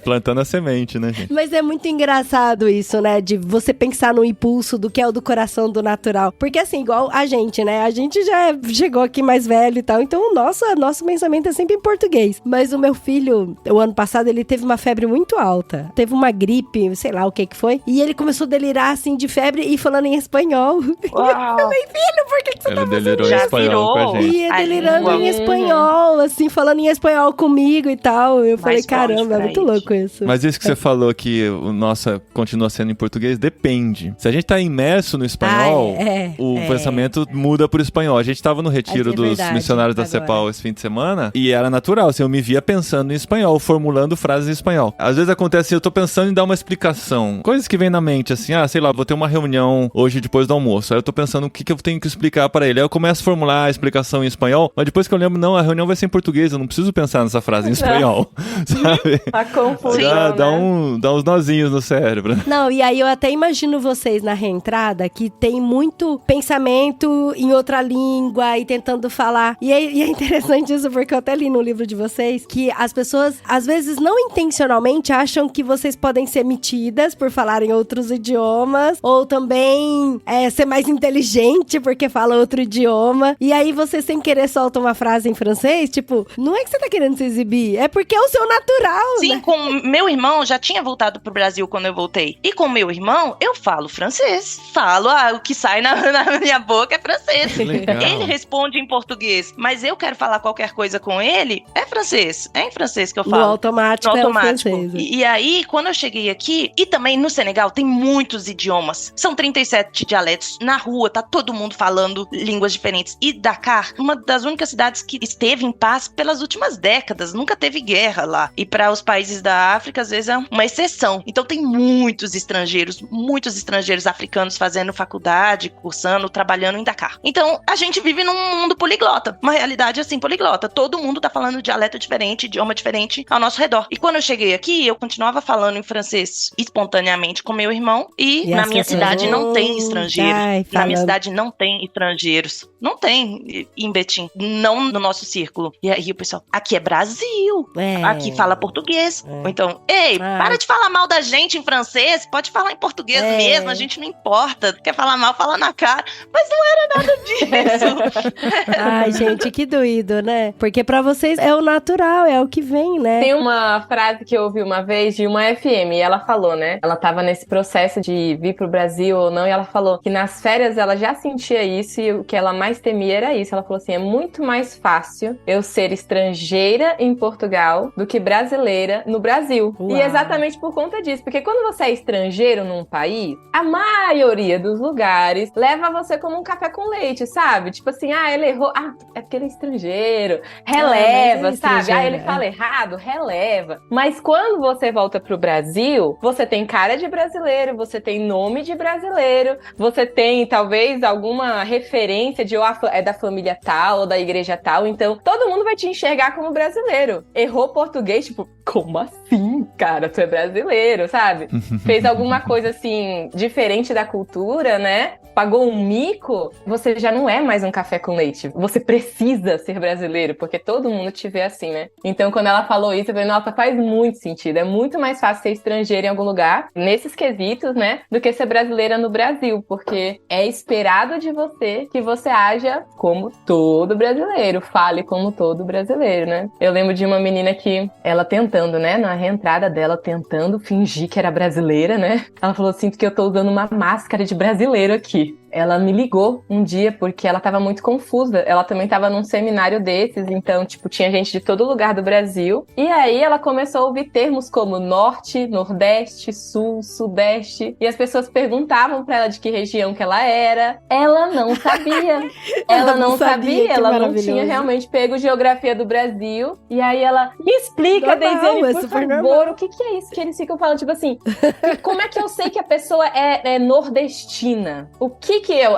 Plantando a semente, né, gente? Mas é muito engraçado isso, né? De você pensar no impulso do que é o do coração do natural. Porque assim, igual a gente, né? A gente já chegou aqui mais velho e tal. Então, nosso pensamento é sempre em português. Mas o meu filho, o ano passado, ele teve uma febre muito alta. Teve uma gripe, sei lá o que foi. E ele começou a delirar, assim, de febre e falando em espanhol. Uau. Eu falei, filho, por que você Ele tá fazendo delirou em Já espanhol com a virou. gente. e A delirando língua. em espanhol, assim, falando em espanhol comigo e tal. Eu falei, forte caramba, é pra muito isso. louco isso. Mas isso que você falou que o nosso continua sendo em português, depende. Se a gente tá imerso no espanhol, o pensamento muda pro espanhol. A gente tava no retiro É dos verdade, missionários da agora. CEPAL esse fim de semana e era natural, assim, eu me via pensando em espanhol, formulando frases em espanhol. Às vezes acontece assim, eu tô pensando em dar uma explicação. Coisas que vem na mente, assim, sei lá, vou ter uma reunião hoje depois do almoço. Aí eu tô pensando o que eu tenho que explicar pra ele. Aí eu começo a formular a explicação em espanhol, mas depois que eu lembro, não, a reunião vai ser em português, eu não preciso pensar nessa frase em espanhol, sabe? A confusão, Dá né? dá uns nozinhos no cérebro. Não, e aí eu até imagino vocês na reentrada que tem muito pensamento em outra língua e tentando falar. E é interessante isso, porque eu até li no livro de vocês que as pessoas, às vezes, não intencionalmente acham que vocês podem ser metidas por falarem outros idiomas, ou também ser mais inteligente porque fala outro idioma. E aí você, sem querer, solta uma frase em francês, tipo, não é que você tá querendo se exibir, é porque é o seu natural, Sim, né? com meu irmão, já tinha voltado pro Brasil quando eu voltei. E com meu irmão, eu falo francês. Falo, o que sai na minha boca é francês. Legal. Ele responde em português, mas eu quero falar qualquer coisa com ele, é francês. É em francês que eu falo. No automático. No automático. É o francês. E aí, quando eu cheguei aqui, e também no Senegal, tem muitos idiomas. São 37 dialetos. Na rua, tá todo mundo falando línguas diferentes. E Dakar, uma das únicas cidades que esteve em paz pelas últimas décadas. Nunca teve guerra lá. E para os países da África, às vezes é uma exceção. Então tem muitos estrangeiros africanos fazendo faculdade, cursando, trabalhando em Dakar. Então, a gente vive num mundo poliglota. Uma realidade assim, poliglota. Todo mundo tá falando dialeto diferente, idioma diferente ao nosso redor. E quando eu cheguei aqui, eu continuava falando em francês espontaneamente com meu irmão. E na minha cidade não tem estrangeiros. Na minha cidade não tem estrangeiros. Não tem em Betim. Não no nosso círculo. E aí o pessoal, aqui é Brasil. Aqui fala português. Ou então, ei, para de falar mal da gente em francês. Pode falar em português mesmo. A gente não importa. Quer falar mal, fala na cara. Mas não era nada disso. Ai, gente, que doído, né? Porque pra vocês é o natural, é o que vem, né? Tem uma frase que eu ouvi uma vez de uma FM, e ela falou, né? Ela tava nesse processo de vir pro Brasil ou não, e ela falou que nas férias ela já sentia isso, e o que ela mais temia era isso. Ela falou assim, é muito mais fácil eu ser estrangeira em Portugal do que brasileira no Brasil. Uau. E exatamente por conta disso, porque quando você é estrangeiro num país, a maioria dos lugares leva você como um café com leite, sabe? Tipo assim, ele errou, é porque ele é estrangeiro, releva, sabe? Ele fala errado, releva. Mas quando você volta pro Brasil, você tem cara de brasileiro, você tem nome de brasileiro, você tem talvez alguma referência de é da família tal ou da igreja tal, então todo mundo vai te enxergar como brasileiro. Errou português, tipo, como assim, cara? Tu é brasileiro, sabe? Fez alguma coisa assim, diferente da cultura, né? Pagou um mico, você já não é mais um café com leite. Você precisa ser brasileiro, porque todo mundo te vê assim, né? Então, quando ela falou isso, eu falei, nossa, faz muito sentido. É muito mais fácil ser estrangeira em algum lugar, nesses quesitos, né? Do que ser brasileira no Brasil, porque é esperado de você que você haja como todo brasileiro, fale como todo brasileiro, né? Eu lembro de uma menina que, ela tentando, né? Na reentrada dela, tentando fingir que era brasileira, né? Ela falou, sinto que eu tô usando uma máscara de brasileiro aqui. Ela me ligou um dia porque ela tava muito confusa. Ela também tava num seminário desses, então, tipo, tinha gente de todo lugar do Brasil. E aí ela começou a ouvir termos como norte, nordeste, sul, sudeste. E as pessoas perguntavam pra ela de que região que ela era. Ela não sabia. Ela não sabia, ela não tinha realmente pego geografia do Brasil. E aí ela, me explica, Deisiane, por favor, o que é isso que eles ficam falando? Tipo assim, como é que eu sei que a pessoa é nordestina? O que eu...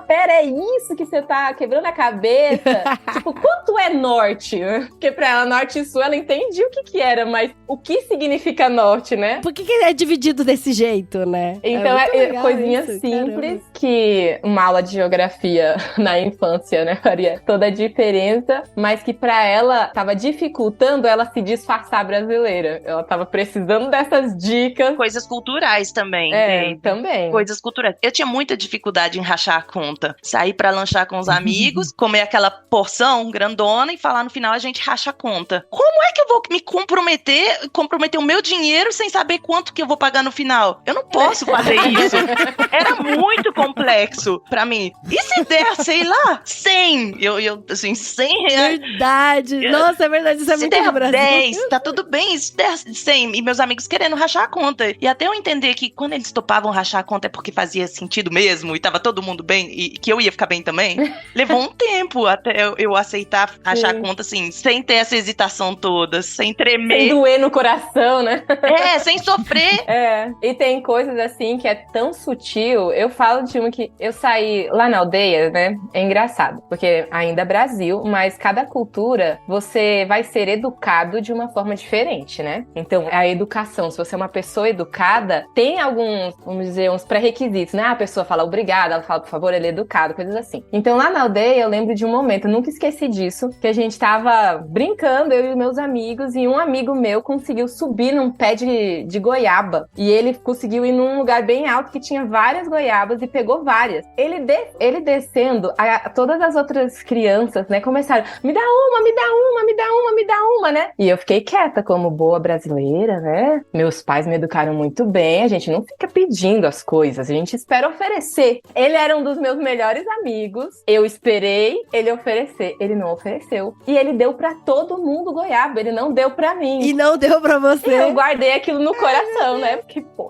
pera, é isso que você tá quebrando a cabeça? Tipo, quanto é norte? Porque pra ela, norte e sul, ela entendia o que era, mas o que significa norte, né? Por que é dividido desse jeito, né? Então, é coisinha isso, simples, caramba. Que uma aula de geografia na infância, né, faria toda a diferença, mas que pra ela tava dificultando ela se disfarçar brasileira. Ela tava precisando dessas dicas. Coisas culturais também. Também. Coisas culturais. Eu tinha muita dificuldade em rachar a conta. Sair pra lanchar com os amigos, comer aquela porção grandona e falar no final a gente racha a conta. Como é que eu vou me comprometer o meu dinheiro sem saber quanto que eu vou pagar no final? Eu não posso fazer isso. Era muito complexo pra mim. E se der, sei lá, 100? Eu assim, 100 reais. Verdade. Nossa, é verdade. Isso é muito no Brasil. 10, tá tudo bem. Se der 100, e meus amigos querendo rachar a conta. E até eu entender que quando eles topavam rachar a conta é porque fazia sentido mesmo e tava todo mundo bem e que eu ia ficar bem também, levou um tempo até eu aceitar rachar a conta, assim, sem ter essa hesitação toda, sem tremer. Sem doer no coração, né? Sem sofrer. E tem coisas assim que é tão sutil. Eu falo de uma que eu saí lá na aldeia, né? É engraçado, porque ainda é Brasil, mas cada cultura você vai ser educado de uma forma diferente, né? Então, a educação, se você é uma pessoa educada, tem alguns, vamos dizer, uns pré-requisitos, né? A pessoa fala obrigada, ela fala, por favor, ele é educado, coisas assim. Então, lá na aldeia, eu lembro de um momento, eu nunca esqueci disso, que a gente tava brincando, eu e meus amigos, e um amigo meu conseguiu subir num pé de goiaba. E ele conseguiu ir num lugar bem alto que tinha várias goiabas e pegou várias. Ele descendo, todas as outras crianças, né, começaram, me dá uma, me dá uma, me dá uma, me dá uma, né? E eu fiquei quieta como boa brasileira, né? Meus pais me educaram muito bem, a gente não fica pedindo as coisas, a gente espera oferecer. Ele era um dos meus melhores amigos, eu esperei ele oferecer, ele não ofereceu. E ele deu pra todo mundo goiaba, ele não deu pra mim. E não deu pra você. E eu guardei aquilo no coração, né? Porque, pô,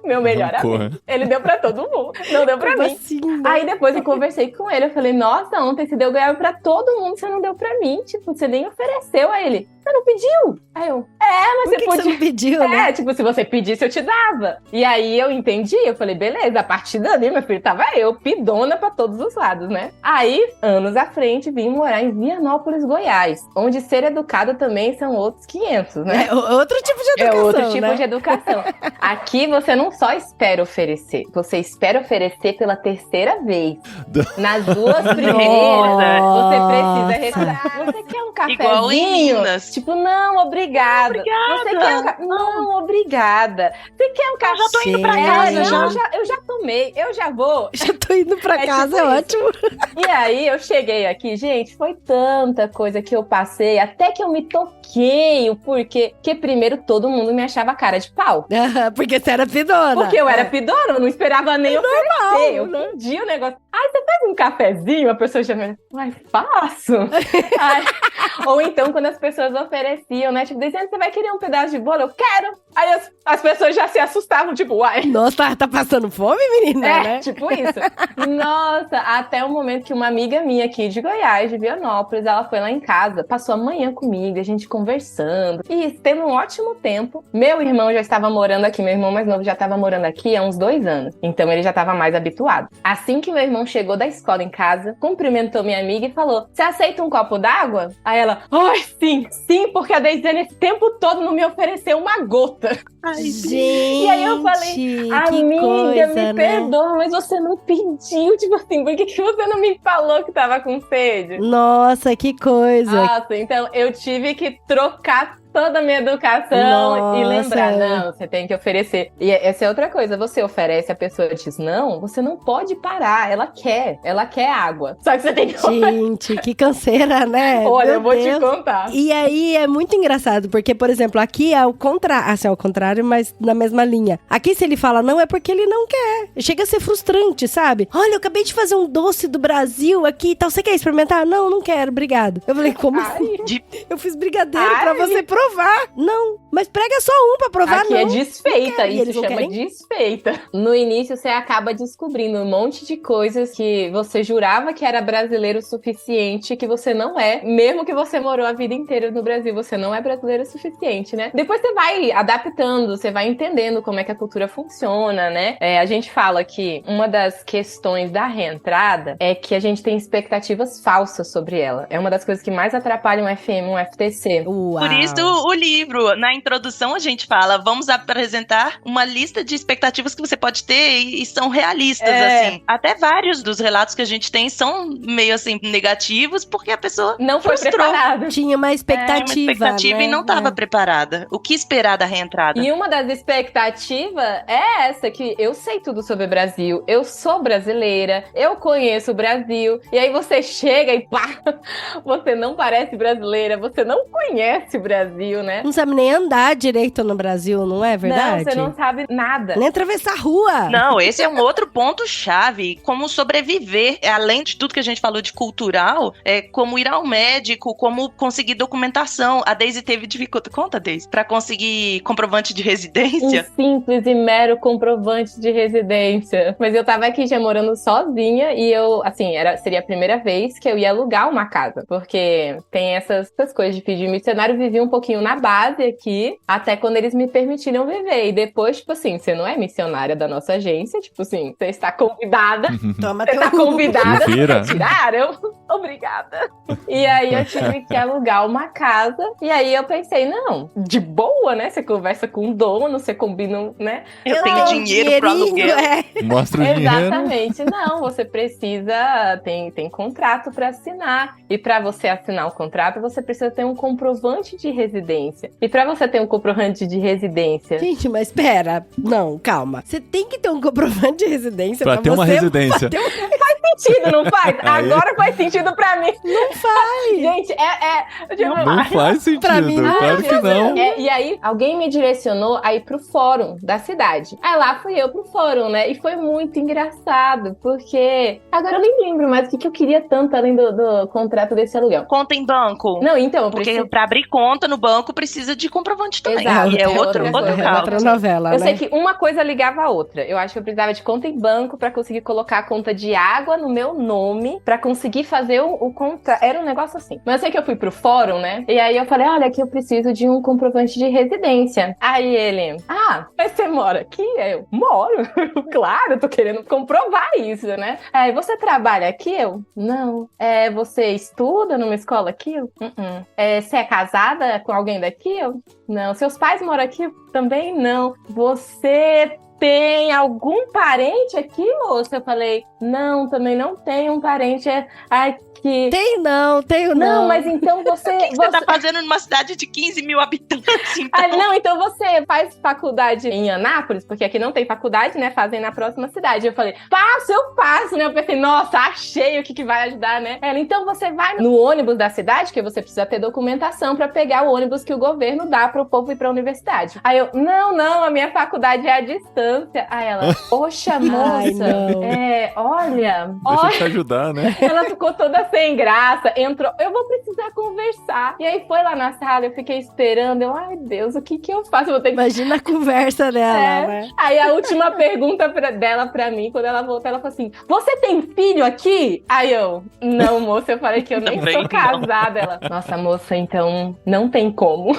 meu melhor amigo. Ele deu pra todo mundo, não deu pra mim. Assim, né? Aí depois eu conversei com ele, eu falei, nossa, ontem você deu goiaba pra todo mundo, você não deu pra mim, tipo, você nem ofereceu. Aí ele, você não pediu? Aí eu, mas Por que podia... você não pediu, né? tipo, se você pedisse, eu te dava. E aí eu entendi, eu falei, beleza, a partir dali, meu filho, tava eu, pidona pra todos os lados, né? Aí, anos à frente, vim morar em Vianópolis, Goiás, onde ser educado também são outros 500, né? É outro tipo de educação, outro tipo né? de educação. Aqui você não só espera oferecer, você espera oferecer pela terceira vez. Nas duas primeiras, você precisa retirar. Você quer um cafezinho? Igual em Minas. Tipo, não, obrigada. Você quer Não, obrigada. Você quer um café? Eu já tô indo pra casa, Eu já tomei, eu já vou. Já tô indo pra casa, tipo é ótimo. E aí eu cheguei aqui, gente, foi tanta coisa que eu passei, até que eu me toquei o porquê. Porque primeiro todo mundo me achava cara de pau. Porque você era pidona. Porque eu era pidona, eu não esperava nem oferecer. Eu né? pedi o negócio. Ai, você faz um cafezinho? A pessoa já me... Ai, faço. Ai. Ou então, quando as pessoas ofereciam, né? Tipo, dizendo, você vai querer um pedaço de bolo? Eu quero. Aí as pessoas já se assustavam, tipo, uai. Nossa, tá passando fome, menina, né? Tipo isso. Nossa, até o momento que uma amiga minha aqui de Goiás, de Vianópolis, ela foi lá em casa, passou a manhã comigo, a gente conversando e tendo um ótimo tempo. Meu irmão já estava morando aqui, meu irmão mais novo já estava morando aqui há uns 2 anos, então ele já estava mais habituado. Assim que meu irmão chegou da escola em casa, cumprimentou minha amiga e falou, você aceita um copo d'água? Aí ela, ai, sim, porque a Deisiane esse tempo todo não me ofereceu uma gota. Ai, gente, e aí eu falei, amiga, coisa, me perdoa, mas você não pediu, tipo assim, por que você não me falou que tava com sede? Nossa, que coisa. Nossa, então eu tive que trocar toda a minha educação e lembrar, não, você tem que oferecer. E essa é outra coisa, você oferece, a pessoa diz não, você não pode parar, ela quer água. Só que você tem que Gente, que canseira, né? Olha, Meu eu vou Deus. te contar. E aí é muito engraçado, porque, por exemplo, aqui é o contrário, assim, é o contrário, mas na mesma linha. Aqui, se ele fala não, é porque ele não quer. Chega a ser frustrante, sabe? Olha, eu acabei de fazer um doce do Brasil aqui e tal, você quer experimentar? Não, não quero, obrigado. Eu falei, como assim? Eu fiz brigadeiro pra você provar. Não, mas prega só um pra provar, aqui não. Aqui é desfeita, isso chama desfeita. No início, você acaba descobrindo um monte de coisas que você jurava que era brasileiro o suficiente, que você não é. Mesmo que você morou a vida inteira no Brasil, você não é brasileiro o suficiente, né? Depois você vai adaptando, você vai entendendo como é que a cultura funciona, né? A gente fala que uma das questões da reentrada é que a gente tem expectativas falsas sobre ela. É uma das coisas que mais atrapalham um FM, um FTC. Uau. Por isso, o livro, na introdução a gente fala, vamos apresentar uma lista de expectativas que você pode ter e são realistas, assim. Até vários dos relatos que a gente tem são meio, assim, negativos, porque a pessoa não foi preparada. Tinha uma expectativa, né? E não estava preparada. O que esperar da reentrada? E uma das expectativas é essa, que eu sei tudo sobre o Brasil, eu sou brasileira, eu conheço o Brasil, e aí você chega e pá, você não parece brasileira, você não conhece o Brasil, né? Não sabe nem andar direito no Brasil, não é verdade? Não, você não sabe nada. Nem atravessar a rua. Não, esse é um outro ponto-chave. Como sobreviver, além de tudo que a gente falou de cultural, como ir ao médico, como conseguir documentação. A Daisy teve dificuldade. Conta, Daisy. Pra conseguir comprovante de residência. Um simples e mero comprovante de residência. Mas eu tava aqui já morando sozinha e eu, assim, seria a primeira vez que eu ia alugar uma casa. Porque tem essas coisas de pedir missionário. Vivi um pouquinho na base aqui, até quando eles me permitiram viver. E depois, tipo assim, você não é missionária da nossa agência, tipo assim, você está convidada. Toma você está convidada. Tiraram. Obrigada. E aí eu tive que alugar uma casa. E aí eu pensei, não, de boa, né? Você conversa com o dono, você combina, né? Eu tenho dinheiro pro aluguel. Mostra o dinheiro. Exatamente. Não, você precisa... Tem contrato para assinar. E para você assinar o contrato, você precisa ter um comprovante de residência. E para você ter um comprovante de residência... Gente, mas pera. Não, calma. Você tem que ter um comprovante de residência pra ter uma residência. Faz sentido, não faz? Aí... Agora faz sentido pra mim. Não faz. Gente, Não faz sentido. Pra mim, claro que não. E aí, alguém me direcionou a ir pro fórum da cidade. Aí lá fui eu pro fórum, né? E foi muito engraçado, porque... Agora eu nem lembro mais o que eu queria tanto além do contrato desse aluguel. Conta em banco. Não, então... Porque pra abrir conta no banco precisa de comprovante também. Exato, E é outro caso. Outra novela, Eu né? sei que uma coisa ligava a outra. Eu acho que eu precisava de conta em banco pra conseguir colocar a conta de água no meu nome, pra conseguir fazer o contrato. Era um negócio assim. Mas eu sei que eu fui pro fórum, né? E aí eu falei, olha, aqui eu preciso de um comprovante de residência. Aí ele, mas você mora aqui? Aí eu, moro. Claro, eu tô querendo comprovar isso, né? Aí, você trabalha aqui? Eu, não. Você estuda numa escola aqui? Eu, você é casada com alguém daqui? Eu, não. Seus pais moram aqui? Também não. Você tem algum parente aqui, moça? Eu falei, não, também não tenho um parente aqui. Tenho não. Não, mas então você... O que você tá fazendo numa cidade de 15 mil habitantes, então? Não, então você faz faculdade em Anápolis, porque aqui não tem faculdade, né? Fazem na próxima cidade. Eu falei, eu passo, né? Eu pensei, nossa, achei o que vai ajudar, né? Ela, então você vai no ônibus da cidade, que você precisa ter documentação pra pegar o ônibus que o governo dá pro povo ir pra universidade. Aí eu, não, a minha faculdade é à distância. Aí ela, poxa, moça, olha... Deixa eu te ajudar, né? Ela ficou toda sem graça, entrou, eu vou precisar conversar. E aí foi lá na sala, eu fiquei esperando, ai Deus, o que eu faço? Eu vou ter que... Imagina a conversa dela, né? Aí a última pergunta dela pra mim, quando ela voltou, ela falou assim, você tem filho aqui? Aí eu, não, moça, eu falei que eu nem sou casada. Ela, nossa, moça, então não tem como.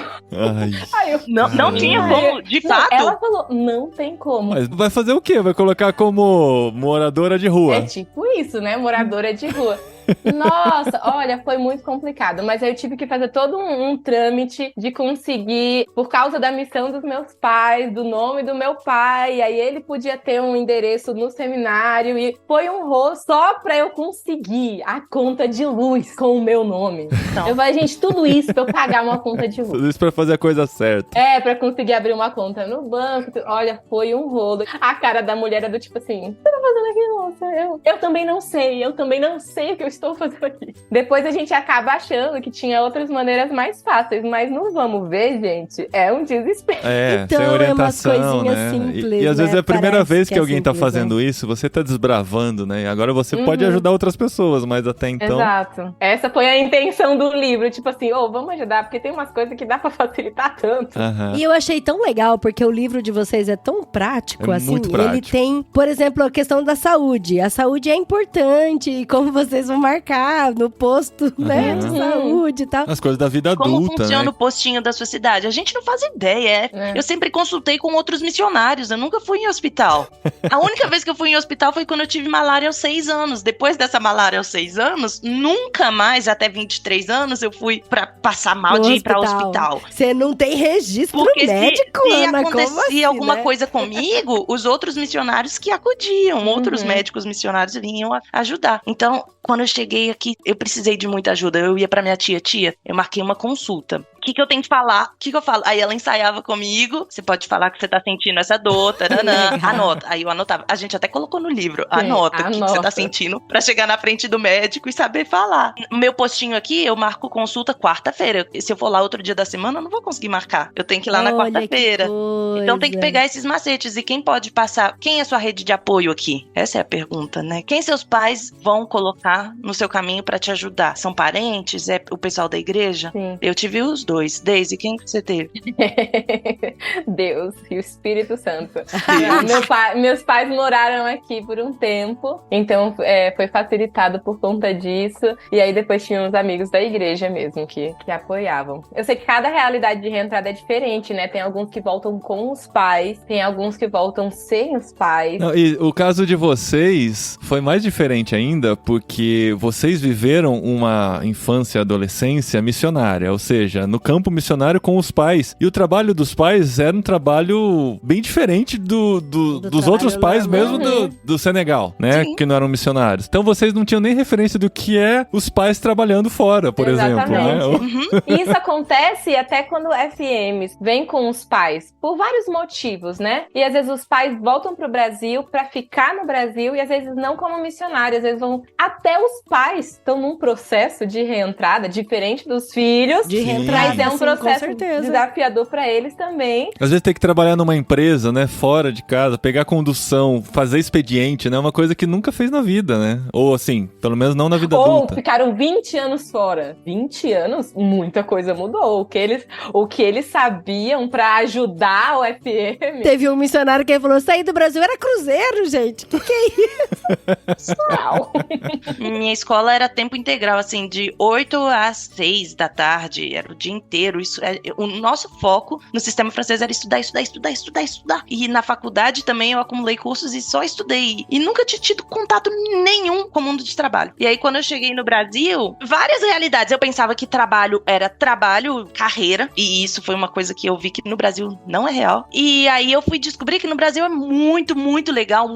Aí eu, não tinha como, de fato. Ela falou, não tem como. Mas vai fazer o quê? Vai colocar como moradora de rua? É tipo isso, né? Moradora de rua. Nossa, olha, foi muito complicado, mas eu tive que fazer todo um trâmite de conseguir, por causa da missão dos meus pais, do nome do meu pai, aí ele podia ter um endereço no seminário e foi um rolo só pra eu conseguir a conta de luz com o meu nome. Então, eu falei, gente, tudo isso pra eu pagar uma conta de luz. Tudo isso pra fazer a coisa certa. Pra conseguir abrir uma conta no banco. Olha, foi um rolo. A cara da mulher é do tipo assim, o que você tá fazendo aqui, moça? Eu também não sei o que eu estou fazendo aqui. Depois a gente acaba achando que tinha outras maneiras mais fáceis, mas não vamos ver, gente, é um desespero. Então, sem orientação, é umas coisinhas né? simples, e às vezes é a primeira vez que alguém tá simples, fazendo isso, você tá desbravando, né? Agora você pode ajudar outras pessoas, mas até então... Exato. Essa foi a intenção do livro, tipo assim, vamos ajudar, porque tem umas coisas que dá pra facilitar tanto. E eu achei tão legal, porque o livro de vocês é tão prático, assim. Muito prático. Ele tem, por exemplo, a questão da saúde. A saúde é importante, e como vocês vão marcar no posto, né, de saúde e tal. As coisas da vida adulta, como funciona, né? o postinho da sua cidade? A gente não faz ideia, Eu sempre consultei com outros missionários, eu nunca fui em hospital. A única vez que eu fui em hospital foi quando eu tive malária aos 6 anos. Depois dessa malária aos 6 anos, nunca mais, até 23 anos, eu fui pra passar mal de ir pra hospital. Você não tem registro porque médico, se Ana, acontecia como assim, alguma né? coisa comigo, os outros missionários que acudiam, outros médicos missionários vinham ajudar. Então, quando eu cheguei aqui, eu precisei de muita ajuda. Eu ia pra minha tia, eu marquei uma consulta. O que eu tenho que falar? O que eu falo? Aí ela ensaiava comigo. Você pode falar que você tá sentindo essa dor, taranã. Anota. Aí eu anotava. A gente até colocou no livro. Anota o que você tá sentindo pra chegar na frente do médico e saber falar. Meu postinho aqui, eu marco consulta quarta-feira. Se eu for lá outro dia da semana, eu não vou conseguir marcar. Eu tenho que ir lá na quarta-feira. Então tem que pegar esses macetes. E quem pode passar? Quem é sua rede de apoio aqui? Essa é a pergunta, né? Quem seus pais vão colocar no seu caminho pra te ajudar? São parentes? É o pessoal da igreja? Sim. Eu tive os dois. dois? Daisy, quem que você teve? Deus e o Espírito Santo. Meus pais moraram aqui por um tempo, então foi facilitado por conta disso. E aí depois tinha uns amigos da igreja mesmo que apoiavam. Eu sei que cada realidade de reentrada é diferente, né? Tem alguns que voltam com os pais, tem alguns que voltam sem os pais. Não, e o caso de vocês foi mais diferente ainda, porque vocês viveram uma infância e adolescência missionária, ou seja, no campo missionário com os pais. E o trabalho dos pais era um trabalho bem diferente dos outros pais mesmo do Senegal, né? Sim. Que não eram missionários. Então vocês não tinham nem referência do que é os pais trabalhando fora, por exemplo. Né? E isso acontece até quando FMs vêm com os pais, por vários motivos, né? E às vezes os pais voltam pro Brasil pra ficar no Brasil e às vezes não como missionários, às vezes vão... Até os pais estão num processo de reentrada diferente dos filhos. De reentrada, mas é um processo desafiador pra eles também. Às vezes tem que trabalhar numa empresa, né? Fora de casa, pegar condução, fazer expediente, né? Uma coisa que nunca fez na vida, né? Ou assim, pelo menos não na vida adulta. Ou ficaram 20 anos fora. 20 anos, muita coisa mudou. O que eles sabiam pra ajudar o FM. Teve um missionário que falou, sair do Brasil era cruzeiro, gente. Que é isso? Não. Minha escola era tempo integral, assim, de 8 às 6 da tarde. Era o dia inteiro. O nosso foco no sistema francês era estudar. E na faculdade também eu acumulei cursos e só estudei. E nunca tinha tido contato nenhum com o mundo de trabalho. E aí, quando eu cheguei no Brasil, várias realidades. Eu pensava que trabalho era trabalho, carreira. E isso foi uma coisa que eu vi que no Brasil não é real. E aí eu fui descobrir que no Brasil é muito, muito legal,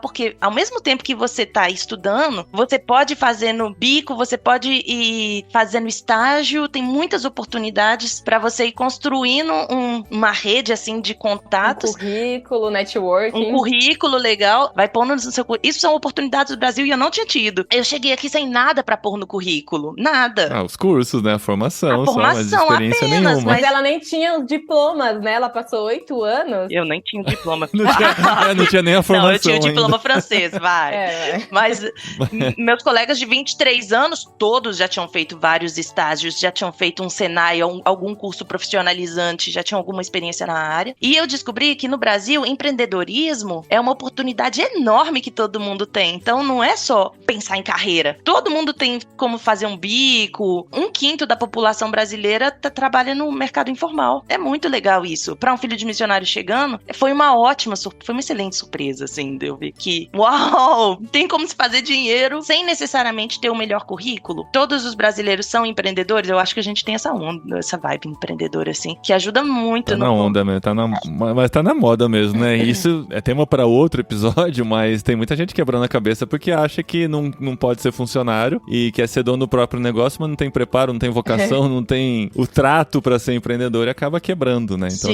porque ao mesmo tempo que você tá estudando, você pode ir fazendo bico, você pode ir fazendo estágio, tem muitas oportunidades pra você ir construindo uma rede, assim, de contatos. Um currículo, networking. Um currículo legal, vai pondo no seu currículo. Isso são oportunidades do Brasil e eu não tinha tido. Eu cheguei aqui sem nada pra pôr no currículo, nada. Os cursos, né, a formação só, mas experiência apenas, nenhuma. Mas ela nem tinha os diplomas, né, ela passou 8 anos. Eu nem tinha diploma. não tinha nem a formação. Não, eu tinha o diploma francês, vai. Mas meus colegas de 23 anos, todos já tinham feito vários estágios, já tinham feito um Senai, algum curso profissionalizante, já tinham alguma experiência na área. E eu descobri que no Brasil, empreendedorismo é uma oportunidade enorme que todo mundo tem. Então não é só pensar em carreira. Todo mundo tem como fazer um bico. 1/5 da população brasileira trabalha no mercado informal. É muito legal isso. Para um filho de missionário chegando, foi uma excelente surpresa, assim, de eu ver que, uau, tem como se fazer dinheiro sem necessariamente ter o melhor currículo. Todos os brasileiros são empreendedores. Eu acho que a gente tem essa onda, essa vibe empreendedora, assim, que ajuda muito. Tá na onda mesmo, mas tá na moda mesmo, né? Isso é tema para outro episódio, mas tem muita gente quebrando a cabeça porque acha que não pode ser funcionário e quer ser dono do próprio negócio, mas não tem preparo, não tem vocação, não tem o trato para ser empreendedor e acaba quebrando, né? Então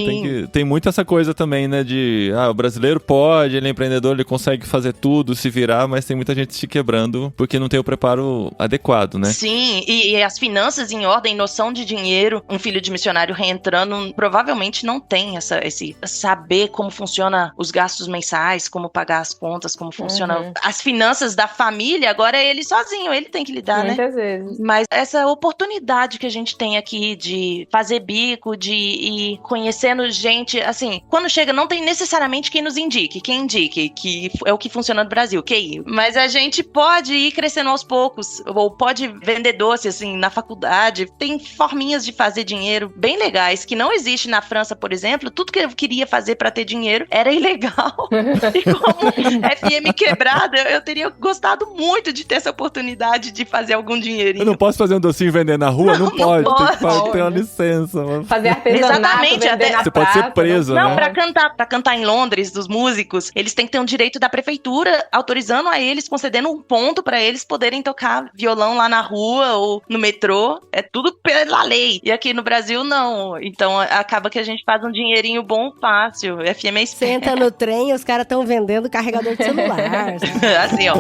tem muito essa coisa também, né? De, o brasileiro pode, ele é empreendedor, ele consegue fazer tudo, se virar, mas tem muita gente se quebrando porque não tem o preparo adequado, né? Sim, e as finanças em ordem, noção de dinheiro, um filho de missionário reentrando, provavelmente não tem esse saber como funciona os gastos mensais, como pagar as contas, como funciona as finanças da família, agora é ele sozinho, ele tem que lidar, muitas né? Vezes. Mas essa oportunidade que a gente tem aqui de fazer bico, de ir conhecendo gente, assim, quando chega não tem necessariamente quem nos indique, que é o que funciona no Brasil, QI. Mas a gente pode ir crescendo aos poucos, ou pode vender doce, assim, na faculdade. Tem forminhas de fazer dinheiro bem legais, que não existe na França, por exemplo. Tudo que eu queria fazer pra ter dinheiro era ilegal. E como FM quebrada, eu teria gostado muito de ter essa oportunidade de fazer algum dinheirinho. Eu não posso fazer um docinho e vender na rua? Não pode. Tem que ter uma licença. Mano. Fazer artesanato, exatamente, até você pode ser preso, não, né? Pra cantar em Londres, dos músicos, eles têm que ter um direito da prefeitura autorizando a eles, concedendo um ponto pra eles poderem tocar violão lá na rua ou no metrô. É tudo pela lei. E aqui no Brasil, não. Então, acaba que a gente faz um dinheirinho bom, fácil. FM é esperto. Senta no trem, os caras estão vendendo carregador de celular. Assim, ó.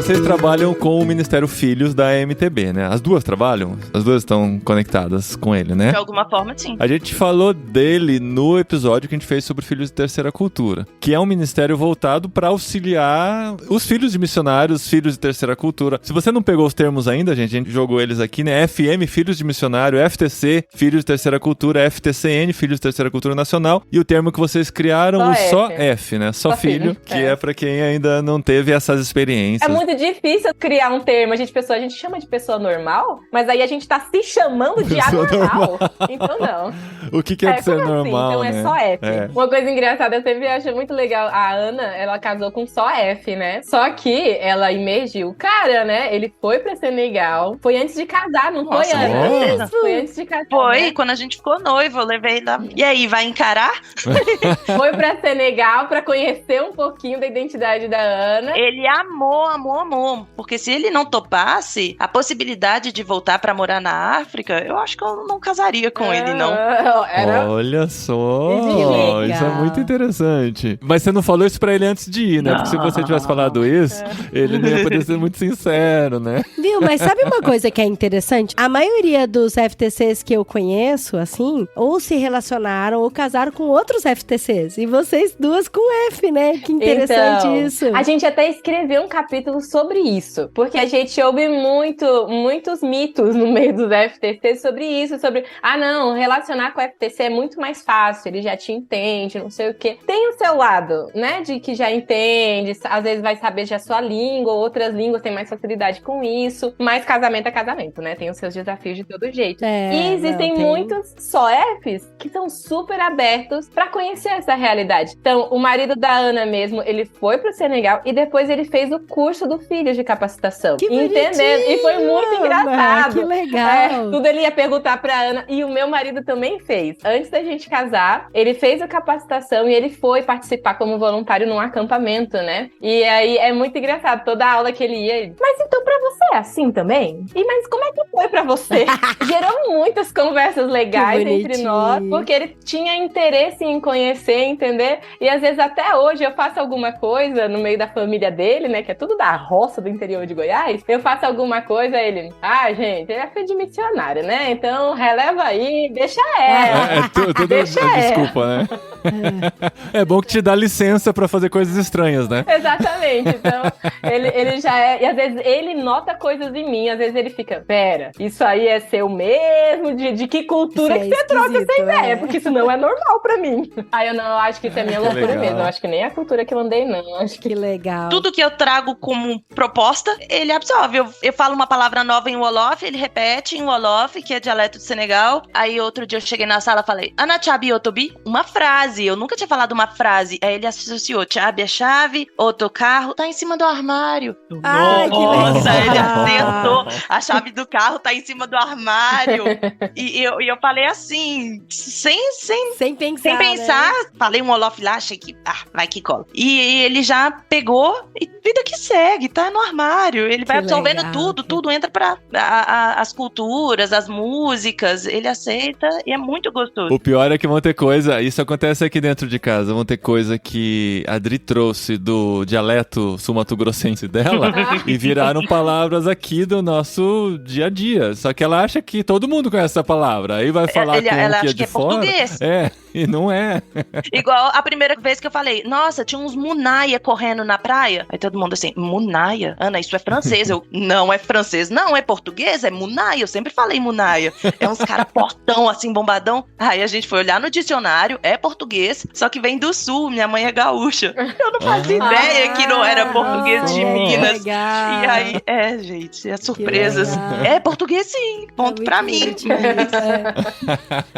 vocês trabalham com o Ministério Filhos da MTB, né? As duas trabalham? As duas estão conectadas com ele, né? De alguma forma, sim. A gente falou dele no episódio que a gente fez sobre Filhos de Terceira Cultura, que é um ministério voltado para auxiliar os filhos de missionários, filhos de terceira cultura. Se você não pegou os termos ainda, a gente jogou eles aqui, né? FM, Filhos de Missionário, FTC, Filhos de Terceira Cultura, FTCN, Filhos de Terceira Cultura Nacional, e o termo que vocês criaram, só F, né? Só filho, que é para quem ainda não teve essas experiências. É muito difícil criar um termo. A gente chama de pessoa normal, mas aí a gente tá se chamando de anormal. Então não. O que é ser normal, assim? Então né? É só F. Uma coisa engraçada, eu sempre acho muito legal. A Ana, ela casou com só F, né? Só que ela emergiu. Cara, né? Ele foi pra Senegal. Foi antes de casar, não foi, Ana? Foi antes de casar. Foi, né? Quando a gente ficou noivo, eu levei lá. E aí, vai encarar? Foi pra Senegal pra conhecer um pouquinho da identidade da Ana. Ele amou. Porque se ele não topasse, a possibilidade de voltar pra morar na África, eu acho que eu não casaria com ele, não. Olha só, isso é muito interessante. Mas você não falou isso pra ele antes de ir, né? Porque se você tivesse falado isso, ele não ia poder ser muito sincero, né? Viu? Mas sabe uma coisa que é interessante? A maioria dos FTCs que eu conheço, assim, ou se relacionaram ou casaram com outros FTCs. E vocês duas com F, né? Que interessante então, isso. A gente até escreveu um capítulo sobre isso. Porque a gente ouve muitos mitos no meio dos FTCs sobre isso. Sobre, não, relacionar com o FTC é muito mais fácil. Ele já te entende, não sei o quê. Tem o seu lado, né? De que já entende, às vezes vai saber já a sua língua, outras línguas têm mais facilidade com isso. Mas casamento é casamento, né? Tem os seus desafios de todo jeito. E existem muitos só Fs que são super abertos pra conhecer essa realidade. Então, o marido da Ana mesmo, ele foi pro Senegal e depois ele fez o curso do Filhos de Capacitação. Que entendendo? E foi muito engraçado. Que legal. Tudo ele ia perguntar pra Ana. E o meu marido também fez. Antes da gente casar, ele fez a capacitação e ele foi participar como voluntário num acampamento, né? E aí é muito engraçado. Toda aula que ele ia, mas então pra você é assim também? Mas como é que foi pra você? Gerou muitas conversas legais entre nós, porque ele tinha interesse em conhecer, entender? E às vezes até hoje eu faço alguma coisa no meio da família dele, né? Que é tudo da roça do interior de Goiás. Eu faço alguma coisa, ele... gente, ele é filho de missionário, né? Então releva aí, deixa ela. Desculpa, né? É bom que te dá licença pra fazer coisas estranhas, né? Exatamente. Então, ele já é... E às vezes ele nota coisas em mim, às vezes ele fica, pera, isso aí é seu mesmo? De que cultura que você troca essa ideia? Porque isso não é normal pra mim. Aí eu não acho que isso é minha loucura mesmo. Eu acho que nem a cultura que eu andei, não. Acho que legal. Tudo que eu trago como proposta, ele absorve. Eu falo uma palavra nova em Wolof, ele repete em Wolof, que é dialeto de Senegal. Aí outro dia eu cheguei na sala e falei, Ana Chabi Otobi, uma frase. Eu nunca tinha falado uma frase. Aí ele associou, Chabi é chave, Oto carro, tá em cima do armário. Nossa, ele acertou. A chave do carro tá em cima do armário. E eu falei assim, sem pensar. Né? Falei um Wolof lá, achei que, vai que cola. E ele já pegou e vida que segue, tá no armário. Ele vai absorvendo tudo entra pra as culturas, as músicas, ele aceita e é muito gostoso. O pior é que vão ter coisa, isso acontece aqui dentro de casa, vão ter coisa que a Dri trouxe do dialeto sul-mato-grossense dela e viraram palavras aqui do nosso dia a dia. Só que ela acha que todo mundo conhece essa palavra. Aí vai falar com ela o que acha é de fora. Português. E não é. Igual a primeira vez que eu falei, nossa, tinha uns munaia correndo na praia. Aí todo mundo assim, munaia? Ana, isso é francês. Eu, não é francês, não, é português, é munaia. Eu sempre falei munaia. É uns caras portão, assim, bombadão. Aí a gente foi olhar no dicionário, é português, só que vem do sul, minha mãe é gaúcha. Eu não fazia ideia que não era português de Minas. Legal. E aí, gente, as surpresas. É português sim, ponto pra mim.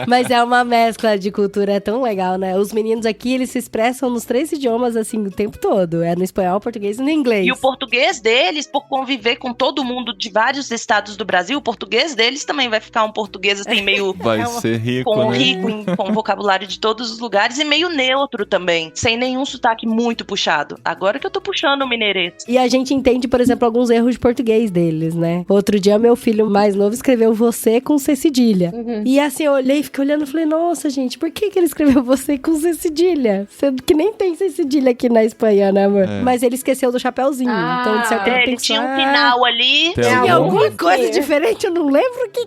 Mas é uma mescla de cultura, é tão legal, né? Os meninos aqui, eles se expressam nos 3 idiomas, assim, o tempo todo. É no espanhol, português e no inglês. E o português deles, por conviver com todo mundo de vários estados do Brasil, o português deles também vai ficar um português, assim, meio... Vai ser rico, com né? Com vocabulário de todos os lugares e meio neutro também, sem nenhum sotaque muito puxado. Agora que eu tô puxando o mineirês. E a gente entende, por exemplo, alguns erros de português deles, né? Outro dia, meu filho mais novo escreveu você com C cedilha. E assim, eu olhei e fiquei olhando e falei, nossa, gente, por que que ele escreveu você com C cedilha? Sendo que nem tem C cedilha aqui na Espanha, né, amor? Mas ele esqueceu do chapéuzinho. Então, de certo, ele tinha um final ali. Tinha alguma coisa diferente, eu não lembro o que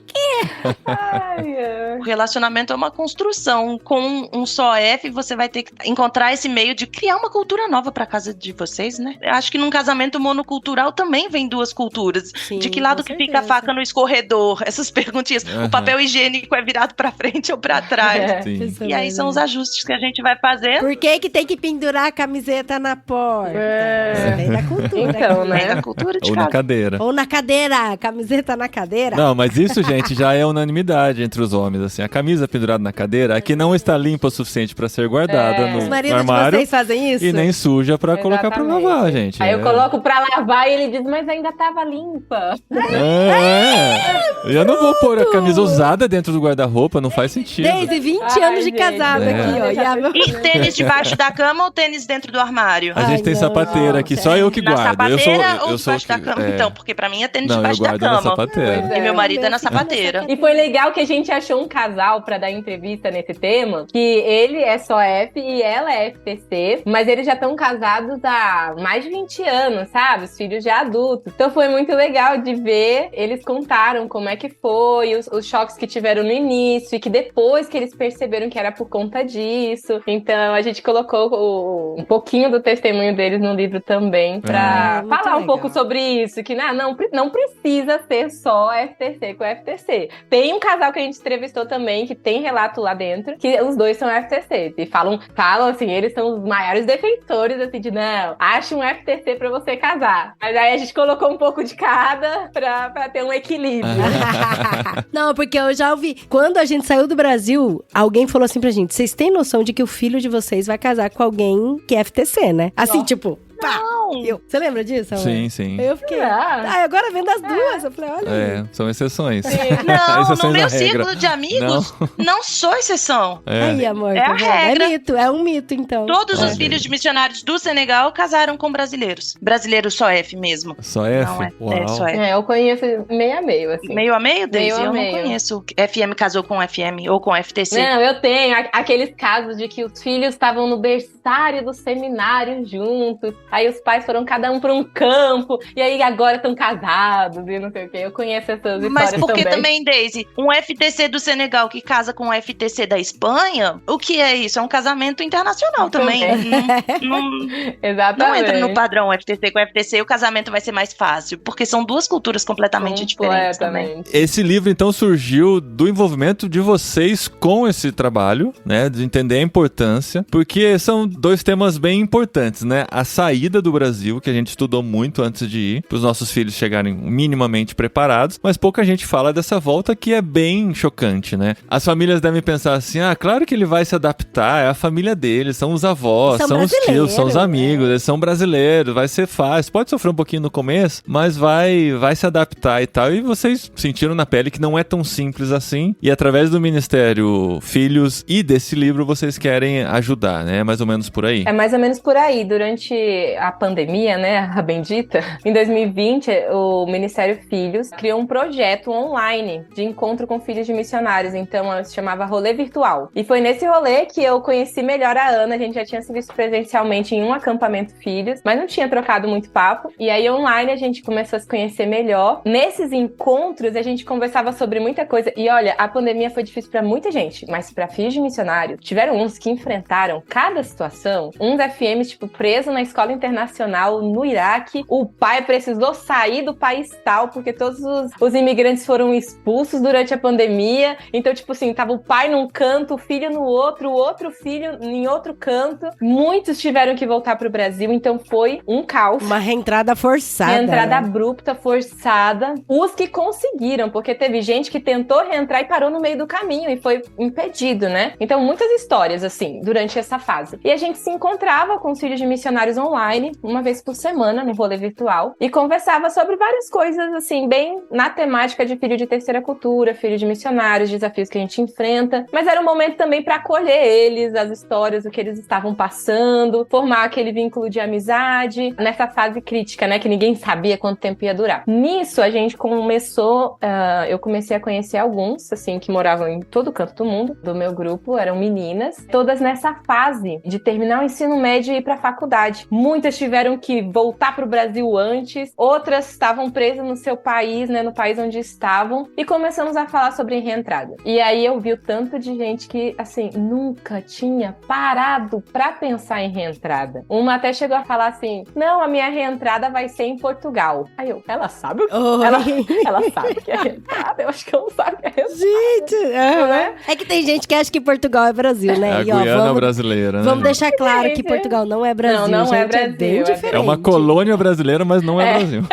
é. O relacionamento é uma construção. Com um só F, você vai ter que encontrar esse meio de criar uma cultura nova pra casa de vocês, né? Eu acho que num casamento monocultural também vem duas culturas. Sim, de que lado que fica a faca no escorredor? Essas perguntinhas. O papel higiênico é virado pra frente ou pra trás? E aí são os ajustes que a gente vai fazer. Por que tem que pendurar a camiseta na porta? Isso vem da cultura. Então, né? Vem da cultura de Ou casa. na cadeira. Ou na cadeira, camiseta na cadeira. Não, mas isso, gente, já é unanimidade entre os homens, assim. A camisa pendurada na cadeira, que não está limpa o suficiente pra ser guardada Os no maridos armário. de vocês fazem isso? E nem suja pra colocar pra lavar, gente. Aí eu coloco pra lavar e ele diz, mas ainda tava limpa. Eu não vou pôr a camisa usada dentro do guarda-roupa, não faz sentido. Desde 20 anos de casado aqui, ó. E tênis debaixo da cama ou tênis dentro do armário? A gente tem sapateira aqui, só eu que Na guardo. sapateira ou eu sou debaixo da cama? Então, porque pra mim é tênis Não, eu debaixo da guardo na cama. sapateira. E meu marido é na sapateira. E foi legal que a gente achou um casal pra dar entrevista nesse tema, que ele é só F e ela é FTC, mas eles já estão casados há mais de 20 anos, sabe? Os filhos já adultos. Então foi muito legal de ver, eles contaram como é que foi, os choques que tiveram no início, e que depois que eles perceberam que era por conta disso. Então a gente colocou um pouquinho do testemunho deles no livro também, pra falar um pouco sobre isso, que não precisa ser só FTC com FTC. Tem um casal que a gente entrevistou também, que tem relato lá dentro, que os dois são FTC. E falam assim, eles são os maiores defensores, assim, de não, ache um FTC pra você casar. Mas aí a gente colocou um pouco de cada pra ter um equilíbrio. Não, porque eu já ouvi. Quando a gente saiu do Brasil, alguém falou assim pra gente: vocês têm noção de que o filho de vocês vai casar com alguém que é FTC, né? Assim, tipo. Pá! Você lembra disso, amor? Sim, sim. Eu fiquei. Agora vendo as duas. Eu falei, olha. São exceções. Não, exceções no meu à regra. círculo de amigos, não sou exceção. Aí, amor. É a regra. É mito, é um mito, então. Todos os filhos de missionários do Senegal casaram com brasileiros. Brasileiros só F mesmo. Só F? Não, Uau. só F. Eu conheço meio a meio, assim. Meio a meio, Daisy? Meio a Eu meio. não conheço. FM casou com FM ou com FTC. Não, eu tenho aqueles casos de que os filhos estavam no berçário do seminário juntos, aí os pais foram cada um pra um campo, e aí agora estão casados e não sei o quê. Eu conheço essas histórias Mas por que também, Daisy? Um FTC do Senegal que casa com um FTC da Espanha? O que é isso? É um casamento internacional também. Exatamente. Não entra no padrão FTC com FTC, o casamento vai ser mais fácil, porque são duas culturas completamente diferentes também. Esse livro, então, surgiu do envolvimento de vocês com esse trabalho, né? De entender a importância, porque são dois temas bem importantes, né? A saída do Brasil, que a gente estudou muito antes de ir, para os nossos filhos chegarem minimamente preparados, mas pouca gente fala dessa volta que é bem chocante, né? As famílias devem pensar assim, claro que ele vai se adaptar, é a família dele, são os avós, são os tios, são os amigos, eles são brasileiros, vai ser fácil, pode sofrer um pouquinho no começo, mas vai se adaptar e tal, e vocês sentiram na pele que não é tão simples assim, e através do Ministério Filhos e desse livro vocês querem ajudar, né? É mais ou menos por aí. É mais ou menos por aí. Durante a pandemia, né, a bendita, em 2020, o Ministério Filhos criou um projeto online de encontro com filhos de missionários, então se chamava Rolê Virtual. E foi nesse rolê que eu conheci melhor a Ana, a gente já tinha se visto presencialmente em um acampamento filhos, mas não tinha trocado muito papo, e aí online a gente começou a se conhecer melhor. Nesses encontros a gente conversava sobre muita coisa, e olha, a pandemia foi difícil pra muita gente, mas pra filhos de missionário, tiveram uns que enfrentaram cada situação, uns FMs, tipo, preso na escola internacional no Iraque, o pai precisou sair do país tal, porque todos os imigrantes foram expulsos durante a pandemia, então, tipo assim, tava o pai num canto, o filho no outro, o outro filho em outro canto, muitos tiveram que voltar pro Brasil, então foi um caos. Uma reentrada forçada. Reentrada abrupta, forçada. Os que conseguiram, porque teve gente que tentou reentrar e parou no meio do caminho e foi impedido, né? Então, muitas histórias, assim, durante essa fase. E a gente se encontrava com os filhos de missionários online, online, uma vez por semana, no rolê virtual, e conversava sobre várias coisas, assim, bem na temática de filho de terceira cultura, filho de missionários, desafios que a gente enfrenta, mas era um momento também para acolher eles, as histórias, o que eles estavam passando, formar aquele vínculo de amizade, nessa fase crítica, né, que ninguém sabia quanto tempo ia durar. Nisso, a gente começou, eu comecei a conhecer alguns, assim, que moravam em todo canto do mundo, do meu grupo, eram meninas, todas nessa fase de terminar o ensino médio e ir pra faculdade. Muitas tiveram que voltar pro Brasil antes, outras estavam presas no seu país, né, no país onde estavam, e começamos a falar sobre reentrada. E aí eu vi o tanto de gente que, assim, nunca tinha parado pra pensar em reentrada. Uma até chegou a falar assim, não, a minha reentrada vai ser em Portugal. Aí eu, ela sabe? Ela sabe que é reentrada? Eu acho que ela não sabe que é reentrada. Gente, é que tem gente que acha que Portugal é Brasil, né? É a Guiana brasileira, né? Vamos deixar claro que Portugal não é Brasil. Não gente, é Brasil. É bem diferente. É uma colônia brasileira, mas não é Brasil.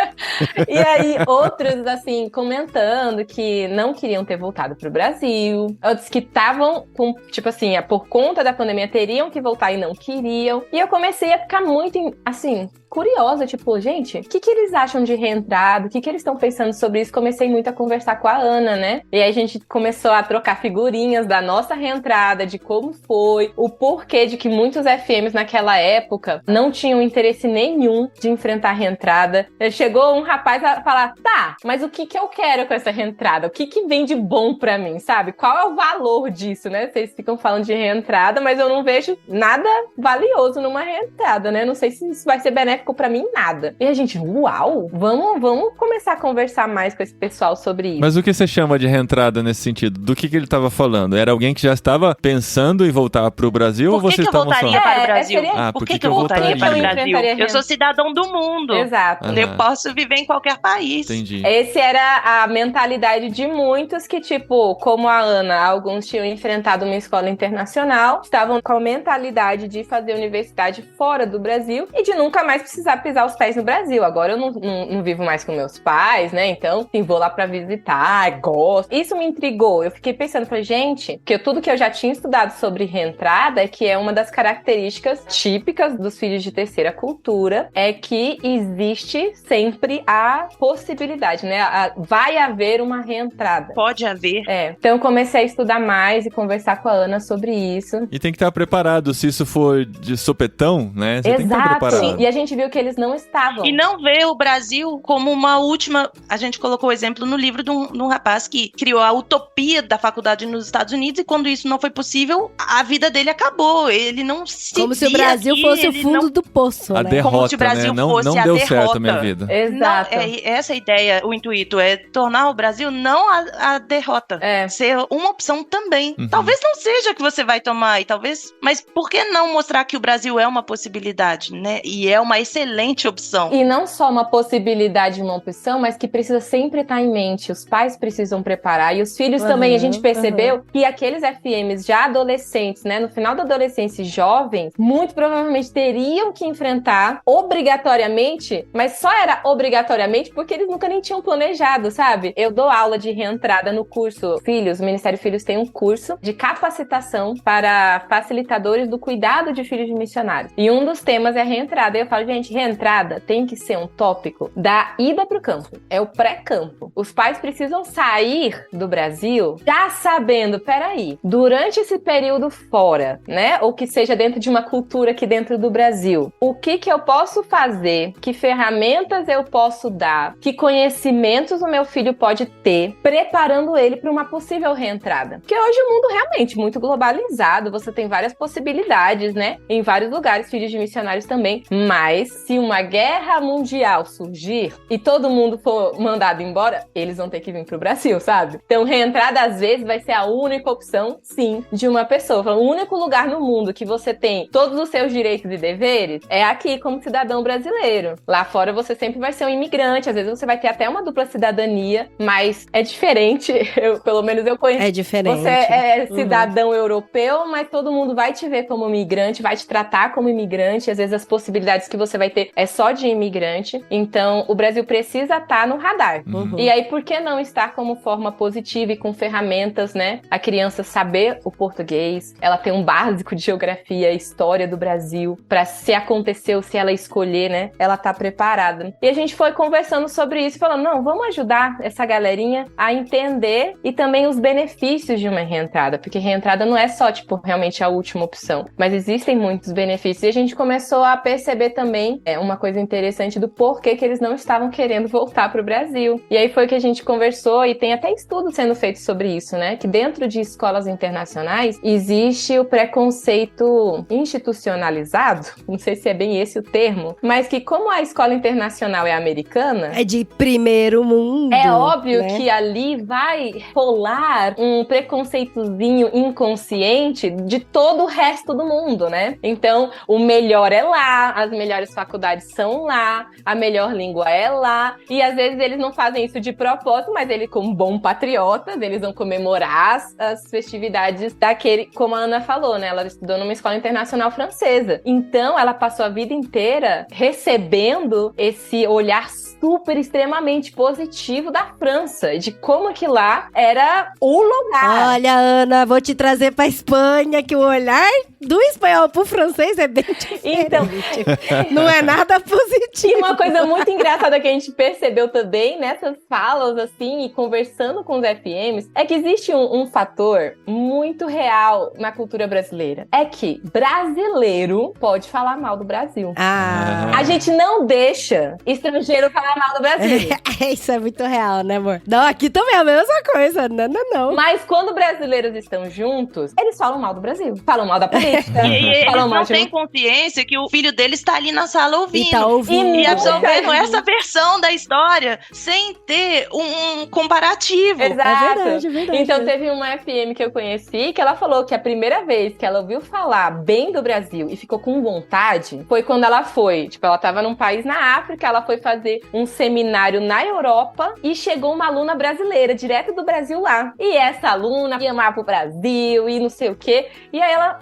E aí, outros, assim, comentando que não queriam ter voltado pro Brasil. Outros que estavam com, tipo assim, por conta da pandemia, teriam que voltar e não queriam. E eu comecei a ficar muito, assim, curiosa, tipo, gente, o que eles acham de reentrada? O que eles estão pensando sobre isso? Comecei muito a conversar com a Ana, né? E aí a gente começou a trocar figurinhas da nossa reentrada, de como foi, o porquê de que muitos FMs naquela época não tinham interesse nenhum de enfrentar a reentrada. Chegou um rapaz a falar, tá, mas o que eu quero com essa reentrada? O que vem de bom pra mim, sabe? Qual é o valor disso, né? Vocês ficam falando de reentrada, mas eu não vejo nada valioso numa reentrada, né? Não sei se isso vai ser benéfico pra mim, nada. E a gente, uau, vamos começar a conversar mais com esse pessoal sobre isso. Mas o que você chama de reentrada nesse sentido? Do que ele estava falando? Era alguém que já estava pensando em voltar pro Brasil? Por que ou vocês eu estavam voltaria para o Brasil? Por que eu voltaria para o Brasil? Eu sou cidadão do mundo. Exato. Eu posso viver em qualquer país. Entendi. Esse era a mentalidade de muitos que, tipo, como a Ana, alguns tinham enfrentado uma escola internacional, estavam com a mentalidade de fazer universidade fora do Brasil e de nunca mais precisar pisar os pés no Brasil. Agora eu não vivo mais com meus pais, né? Então, sim, vou lá pra visitar, gosto. Isso me intrigou. Eu fiquei pensando, falei, gente, que tudo que eu já tinha estudado sobre reentrada é que é uma das características típicas dos filhos de terceira cultura, é que existe sempre a possibilidade, né? Vai haver uma reentrada. Pode haver. Então eu comecei a estudar mais e conversar com a Ana sobre isso. E tem que estar preparado. Se isso for de sopetão, né? Você tem que estar preparado. Sim. E a gente viu que eles não estavam. E não vê o Brasil como uma última... A gente colocou o exemplo no livro de um rapaz que criou a utopia da faculdade nos Estados Unidos e quando isso não foi possível, a vida dele acabou. Ele não se como se o Brasil fosse o fundo do poço, a né? derrota, como se o Brasil né? fosse não a deu derrota. certo a minha vida. Exato. Não, essa ideia, o intuito é tornar o Brasil não a derrota. Ser uma opção também. Uhum. Talvez não seja que você vai tomar, mas por que não mostrar que o Brasil é uma possibilidade, né? E é uma excelente opção. E não só uma possibilidade, uma opção, mas que precisa sempre estar em mente. Os pais precisam preparar e os filhos também. A gente percebeu que aqueles FMs já adolescentes, né, no final da adolescência, jovens, muito provavelmente teriam que enfrentar obrigatoriamente, mas só era obrigatoriamente porque eles nunca nem tinham planejado, sabe? Eu dou aula de reentrada no curso Filhos, o Ministério Filhos tem um curso de capacitação para facilitadores do cuidado de filhos de missionários. E um dos temas é a reentrada. E eu falo, gente, reentrada tem que ser um tópico da ida pro campo. É o pré-campo. Os pais precisam sair do Brasil já sabendo, peraí, durante esse período fora, né? Ou que seja dentro de uma cultura aqui dentro do Brasil, o que eu posso fazer? Que ferramentas eu posso dar? Que conhecimentos o meu filho pode ter, preparando ele para uma possível reentrada? Porque hoje o mundo realmente muito globalizado, você tem várias possibilidades, né? Em vários lugares, filhos de missionários também. Mas se uma guerra mundial surgir e todo mundo for mandado embora, eles vão ter que vir pro Brasil, sabe? Então, reentrada às vezes vai ser a única opção, sim, de uma pessoa. O único lugar no mundo que você tem todos os seus direitos e deveres é aqui como cidadão brasileiro. Lá fora você sempre vai ser um imigrante, às vezes você vai ter até uma dupla cidadania, mas é diferente, pelo menos eu conheço. É diferente. Você é cidadão europeu, mas todo mundo vai te ver como imigrante, vai te tratar como imigrante, às vezes as possibilidades que você vai ter é só de imigrante. Então, o Brasil precisa estar no radar. E aí, por que não estar como forma positiva e com ferramentas, né? A criança saber o português, ela tem um básico de geografia, história do Brasil, pra se aconteceu, se ela escolher, né? Ela tá preparada. E a gente foi conversando sobre isso, falando, não, vamos ajudar essa galerinha a entender e também os benefícios de uma reentrada, porque reentrada não é só, tipo, realmente a última opção, mas existem muitos benefícios. E a gente começou a perceber também uma coisa interessante do porquê que eles não estavam querendo voltar pro Brasil. E aí foi que a gente conversou, e tem até estudos sendo feitos sobre isso, né? Que dentro de escolas internacionais existe o preconceito institucionalizado, não sei se é bem esse o termo, mas que como a escola internacional é americana... É de primeiro mundo. É óbvio, né? que ali vai rolar um preconceitozinho inconsciente de todo o resto do mundo, né? Então, o melhor é lá, as melhores faculdades são lá, a melhor língua é lá, e às vezes eles não fazem isso de propósito, mas eles, como bom patriotas, eles vão comemorar as festividades daquele, como a Ana falou, né? Ela estudou numa escola internacional francesa. Então, ela passou a vida inteira recebendo esse olhar super, extremamente positivo da França, de como que lá era o lugar. Olha, Ana, vou te trazer pra Espanha, que o olhar do espanhol pro francês é bem diferente. Então, não é nada positivo. E uma coisa muito engraçada que a gente percebeu também nessas falas, assim, e conversando com os FMs, é que existe um fator muito real na cultura brasileira. É que brasileiro pode falar mal do Brasil. A gente não deixa estrangeiro falar mal do Brasil. Isso é muito real, né, amor? Não, aqui também é a mesma coisa. Não. Mas quando brasileiros estão juntos, eles falam mal do Brasil. Falam mal da política. E eles não têm consciência que o filho deles está ali na sala ouvindo. E tá ouvindo. E absorvendo essa versão da história sem ter um comparativo. Exato. É verdade. Então teve uma FM que eu conheci que ela falou que a primeira vez que ela ouviu falar bem do Brasil e ficou com vontade foi quando ela foi. Tipo, ela tava num país na África, ela foi fazer um seminário na Europa e chegou uma aluna brasileira, direto do Brasil lá. E essa aluna ia amar pro Brasil e não sei o quê. E aí ela,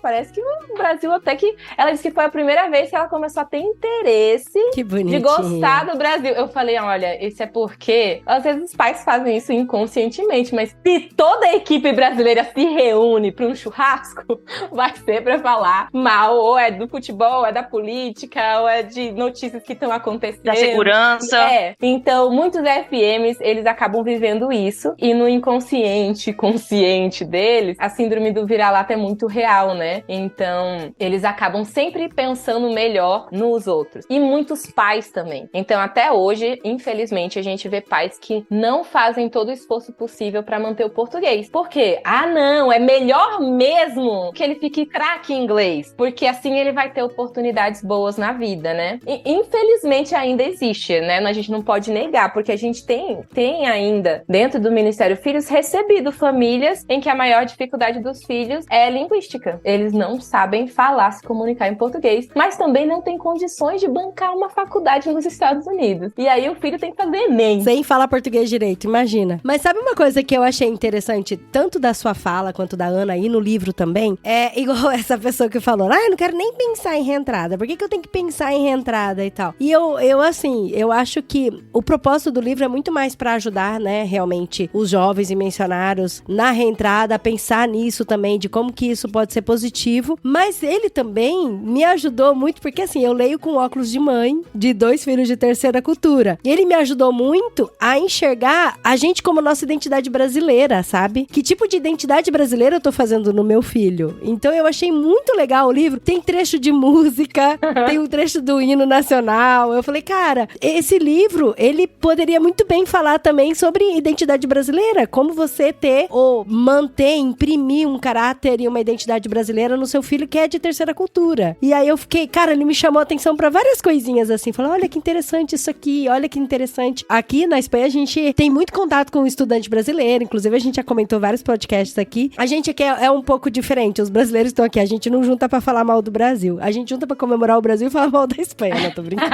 parece que o Brasil até que... Ela disse que foi a primeira vez que ela começou a ter interesse de gostar do Brasil. Eu falei, olha, isso é porque às vezes os pais fazem isso inconscientemente, mas se toda a equipe brasileira se reúne para um churrasco, vai ser pra falar mal, ou é do futebol, ou é da política, ou é de notícias que estão acontecendo. Da segurança. Então, muitos FMs, eles acabam vivendo isso, e no consciente deles, a síndrome do vira-lata é muito real, né? Então, eles acabam sempre pensando melhor nos outros. E muitos pais também. Então, até hoje, infelizmente, a gente vê pais que não fazem todo o esforço possível para manter o português. Por quê? Não, é melhor mesmo que ele fique craque em inglês, porque assim ele vai ter oportunidades boas na vida, né? E, infelizmente, ainda existe, né? A gente não pode negar, porque a gente tem ainda, dentro do Ministério Filhos, recebido famílias em que a maior dificuldade dos filhos é linguística. Eles não sabem falar, se comunicar em português, mas também não têm condições de bancar uma faculdade nos Estados Unidos. E aí o filho tem que fazer ENEM. Sem falar português direito, imagina. Mas sabe uma coisa que eu achei interessante, tanto da sua fala quanto da Ana e no livro também? É igual essa pessoa que falou, eu não quero nem pensar em reentrada. Por que eu tenho que pensar em reentrada e tal? E eu acho que o propósito do livro é muito mais pra ajudar, né, realmente, os jovens e missionários na reentrada, a pensar nisso também, de como que isso pode ser positivo. Mas ele também me ajudou muito, porque assim, eu leio com óculos de mãe, de 2 filhos de terceira cultura. E ele me ajudou muito a enxergar a gente como nossa identidade brasileira, sabe? Que tipo de identidade brasileira eu tô fazendo no meu filho? Então eu achei muito legal o livro. Tem trecho de música, tem um trecho do hino nacional. Eu falei, cara, esse livro, ele poderia muito bem falar também sobre identidade brasileira. Como você ter ou manter, imprimir um caráter e uma identidade brasileira brasileira no seu filho que é de terceira cultura. E aí eu fiquei, cara, ele me chamou a atenção pra várias coisinhas assim, falou, olha que interessante isso aqui, olha que interessante. Aqui na Espanha a gente tem muito contato com o estudante brasileiro, inclusive a gente já comentou vários podcasts aqui. A gente aqui é um pouco diferente, os brasileiros estão aqui, a gente não junta pra falar mal do Brasil, a gente junta pra comemorar o Brasil e falar mal da Espanha, não tô brincando.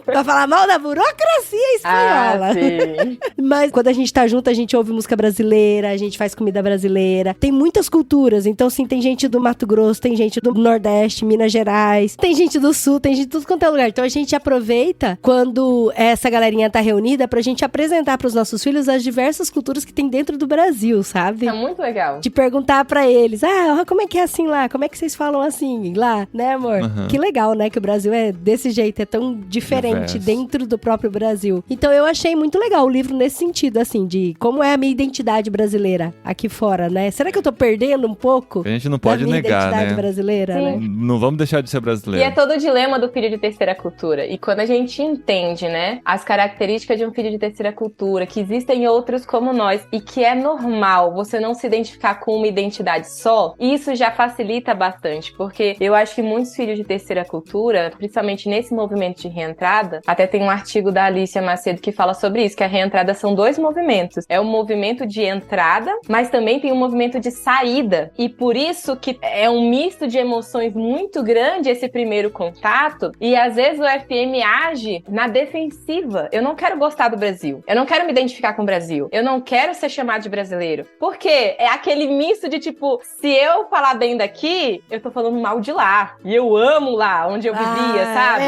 Pra falar mal da burocracia espanhola. Sim. Mas quando a gente tá junto, a gente ouve música brasileira, a gente faz comida brasileira. Tem muitas culturas, então assim, tem gente do Mato Grosso, tem gente do Nordeste, Minas Gerais, tem gente do Sul, tem gente de tudo quanto é lugar. Então a gente aproveita quando essa galerinha tá reunida pra gente apresentar pros nossos filhos as diversas culturas que tem dentro do Brasil, sabe? É muito legal. De perguntar pra eles, como é que é assim lá? Como é que vocês falam assim lá? Né, amor? Uhum. Que legal, né? Que o Brasil é desse jeito, é tão diferente dentro do próprio Brasil. Então eu achei muito legal o livro nesse sentido, assim, de como é a minha identidade brasileira aqui fora, né? Será que eu tô perdendo um pouco? A gente não pode negar, identidade né? brasileira, Sim. né? Não vamos deixar de ser E brasileiro. é todo o dilema do filho de terceira cultura. E quando a gente entende, né, as características de um filho de terceira cultura, que existem outros como nós, e que é normal você não se identificar com uma identidade só, isso já facilita bastante, porque eu acho que muitos filhos de terceira cultura, principalmente nesse movimento de reentrada, até tem um artigo da Alicia Macedo que fala sobre isso, que a reentrada são 2 movimentos. É um movimento de entrada, mas também tem um movimento de saída. E por isso que é um misto de emoções muito grande esse primeiro contato, e às vezes o FM age na defensiva. Eu não quero gostar do Brasil. Eu não quero me identificar com o Brasil. Eu não quero ser chamado de brasileiro. Porque é aquele misto de tipo, se eu falar bem daqui, eu tô falando mal de lá. E eu amo lá, onde eu vivia, sabe?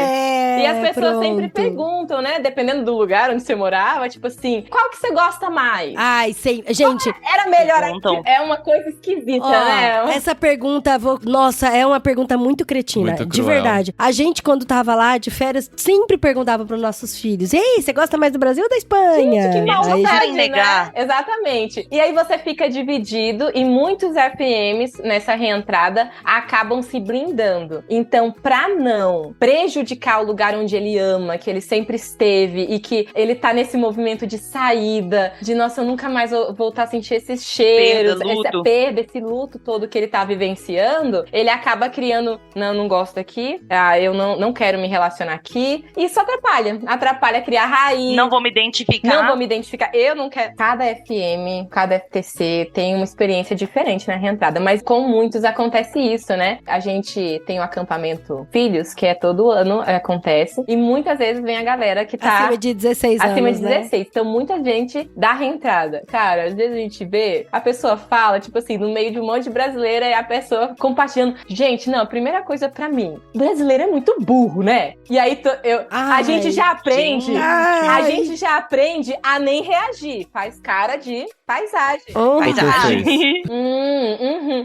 E as pessoas sempre perguntam, né? Dependendo do lugar onde você morava, tipo assim, qual que você gosta mais? Ai, sei. Gente, era melhor aqui. É uma coisa esquisita, né? Essa pergunta, nossa, é uma pergunta muito cretina, Muito de cruel. verdade. A gente, quando tava lá de férias, sempre perguntava pros nossos filhos, ei, você gosta mais do Brasil ou da Espanha? Gente, que maldade, querem negar. né? Exatamente. E aí você fica dividido e muitos FMs nessa reentrada acabam se blindando. Então, pra não prejudicar o lugar onde ele ama, que ele sempre esteve e que ele tá nesse movimento de saída, de nossa, eu nunca mais vou voltar a sentir esses cheiros, essa perda, esse luto todo que ele tá vivenciando, ele acaba criando, não gosto aqui, eu não quero me relacionar aqui. Isso atrapalha criar raiz. Não vou me identificar. Eu não quero. Cada FM, cada FTC tem uma experiência diferente na reentrada, mas com muitos acontece isso, né? A gente tem o acampamento Filhos, que é todo ano, acontece, e muitas vezes vem a galera que tá acima de 16 anos, acima de 16. Né? Então, muita gente dá reentrada. Cara, às vezes a gente vê, a pessoa fala, tipo assim, no meio de um monte de brasileira, e a pessoa compartilhando. Gente, não, a primeira coisa pra mim, brasileiro é muito burro, né? E aí, a gente já aprende, a gente já aprende a nem reagir. Faz cara de paisagem.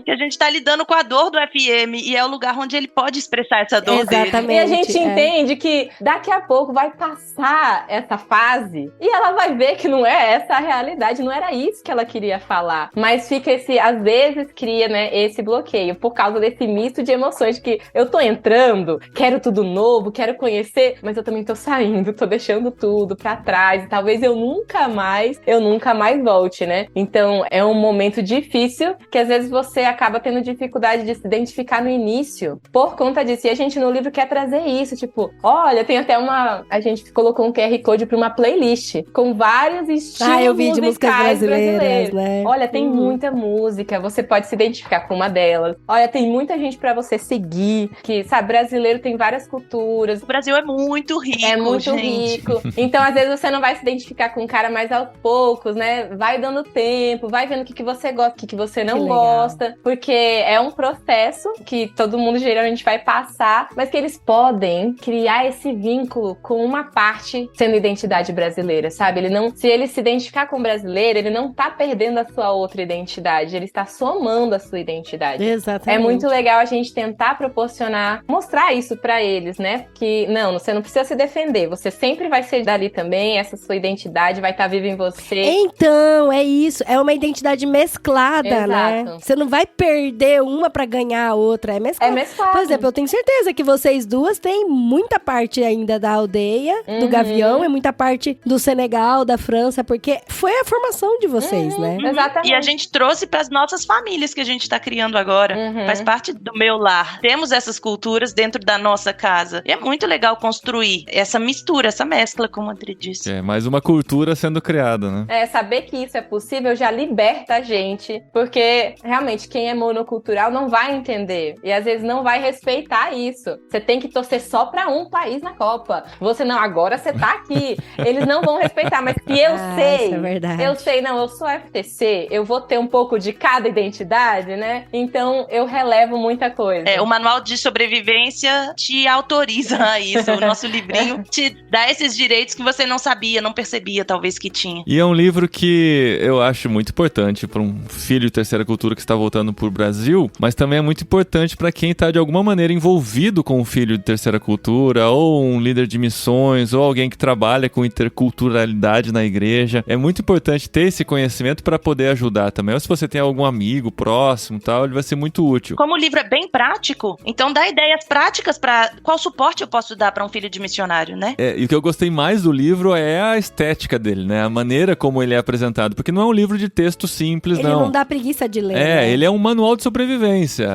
Que a gente tá lidando com a dor do FM e é o lugar onde ele pode expressar essa dor dele. E a gente entende que daqui a pouco vai passar essa fase e ela vai ver que não é essa a realidade, não era isso que ela queria falar. Mas fica às vezes cria, né, esse bloqueio por causa desse misto de emoções que eu tô entrando, quero tudo novo, quero conhecer, mas eu também tô saindo, tô deixando tudo pra trás e talvez eu nunca mais volte, né? Então é um momento difícil que às vezes você acaba tendo dificuldade de se identificar no início por conta disso. E a gente no livro quer trazer isso, tipo, olha, tem até a gente colocou um QR Code pra uma playlist com vários estilos eu vi de músicas brasileiras, né? Olha, tem muita música, você pode se identificar com uma delas. Olha, tem muita gente pra você seguir, que, sabe, brasileiro tem várias culturas. O Brasil é muito rico, é muito rico. Então, às vezes, você não vai se identificar com um cara mais aos poucos, né? Vai dando tempo, vai vendo o que você gosta, o que você não gosta. Porque é um processo que todo mundo geralmente vai passar, mas que eles podem criar esse vínculo com uma parte sendo identidade brasileira, sabe? Se ele se identificar com o brasileiro, ele não tá perdendo a sua outra identidade, ele está somando a sua identidade. Exatamente. É muito legal a gente tentar proporcionar, mostrar isso pra eles, né? Que, você não precisa se defender, você sempre vai ser dali também, essa sua identidade vai estar viva em você. Então, é isso, é uma identidade mesclada, Exato. Né? Você não vai perder uma pra ganhar a outra, é mesclado. É mesclado. Por exemplo, eu tenho certeza que vocês duas têm muita parte ainda da aldeia, do Gavião, e muita parte do Senegal, da França, porque foi a formação de vocês, né? Exatamente. E a gente trouxe pras nossas famílias que a gente tá criando agora. Faz parte do meu lar. Temos essas culturas dentro da nossa casa. E é muito legal construir essa mistura, essa mescla, como a Adri disse. É, mais uma cultura sendo criada, né? Saber que isso é possível já liberta a gente, porque realmente quem é monocultural não vai entender e às vezes não vai respeitar isso. Você tem que torcer só pra um país na Copa. Você não, agora você tá aqui. Eles não vão respeitar, mas que eu sei. Isso é verdade. Eu sei, não, eu sou FTC, eu vou ter um pouco de cada identidade, né? Então eu relevo muita coisa. O manual de sobrevivência te autoriza a isso. O nosso livrinho te dá esses direitos que você não sabia, não percebia, talvez, que tinha. E é um livro que eu acho muito importante para um filho de terceira cultura que está voltando pro Brasil, mas também é muito importante para quem está de alguma maneira envolvido com um filho de terceira cultura, ou um líder de missões, ou alguém que trabalha com interculturalidade na igreja. É muito importante ter esse conhecimento para poder ajudar também. Ou se você tem algum amigo próximo e tal, ele vai ser muito útil. Como o livro é bem prático, então dá ideias práticas para qual suporte eu posso dar para um filho de missionário, né? E o que eu gostei mais do livro é a estética dele, né? A maneira como ele é apresentado, porque não é um livro de texto simples, Ele não dá preguiça de ler. Né? Ele é um manual de sobrevivência,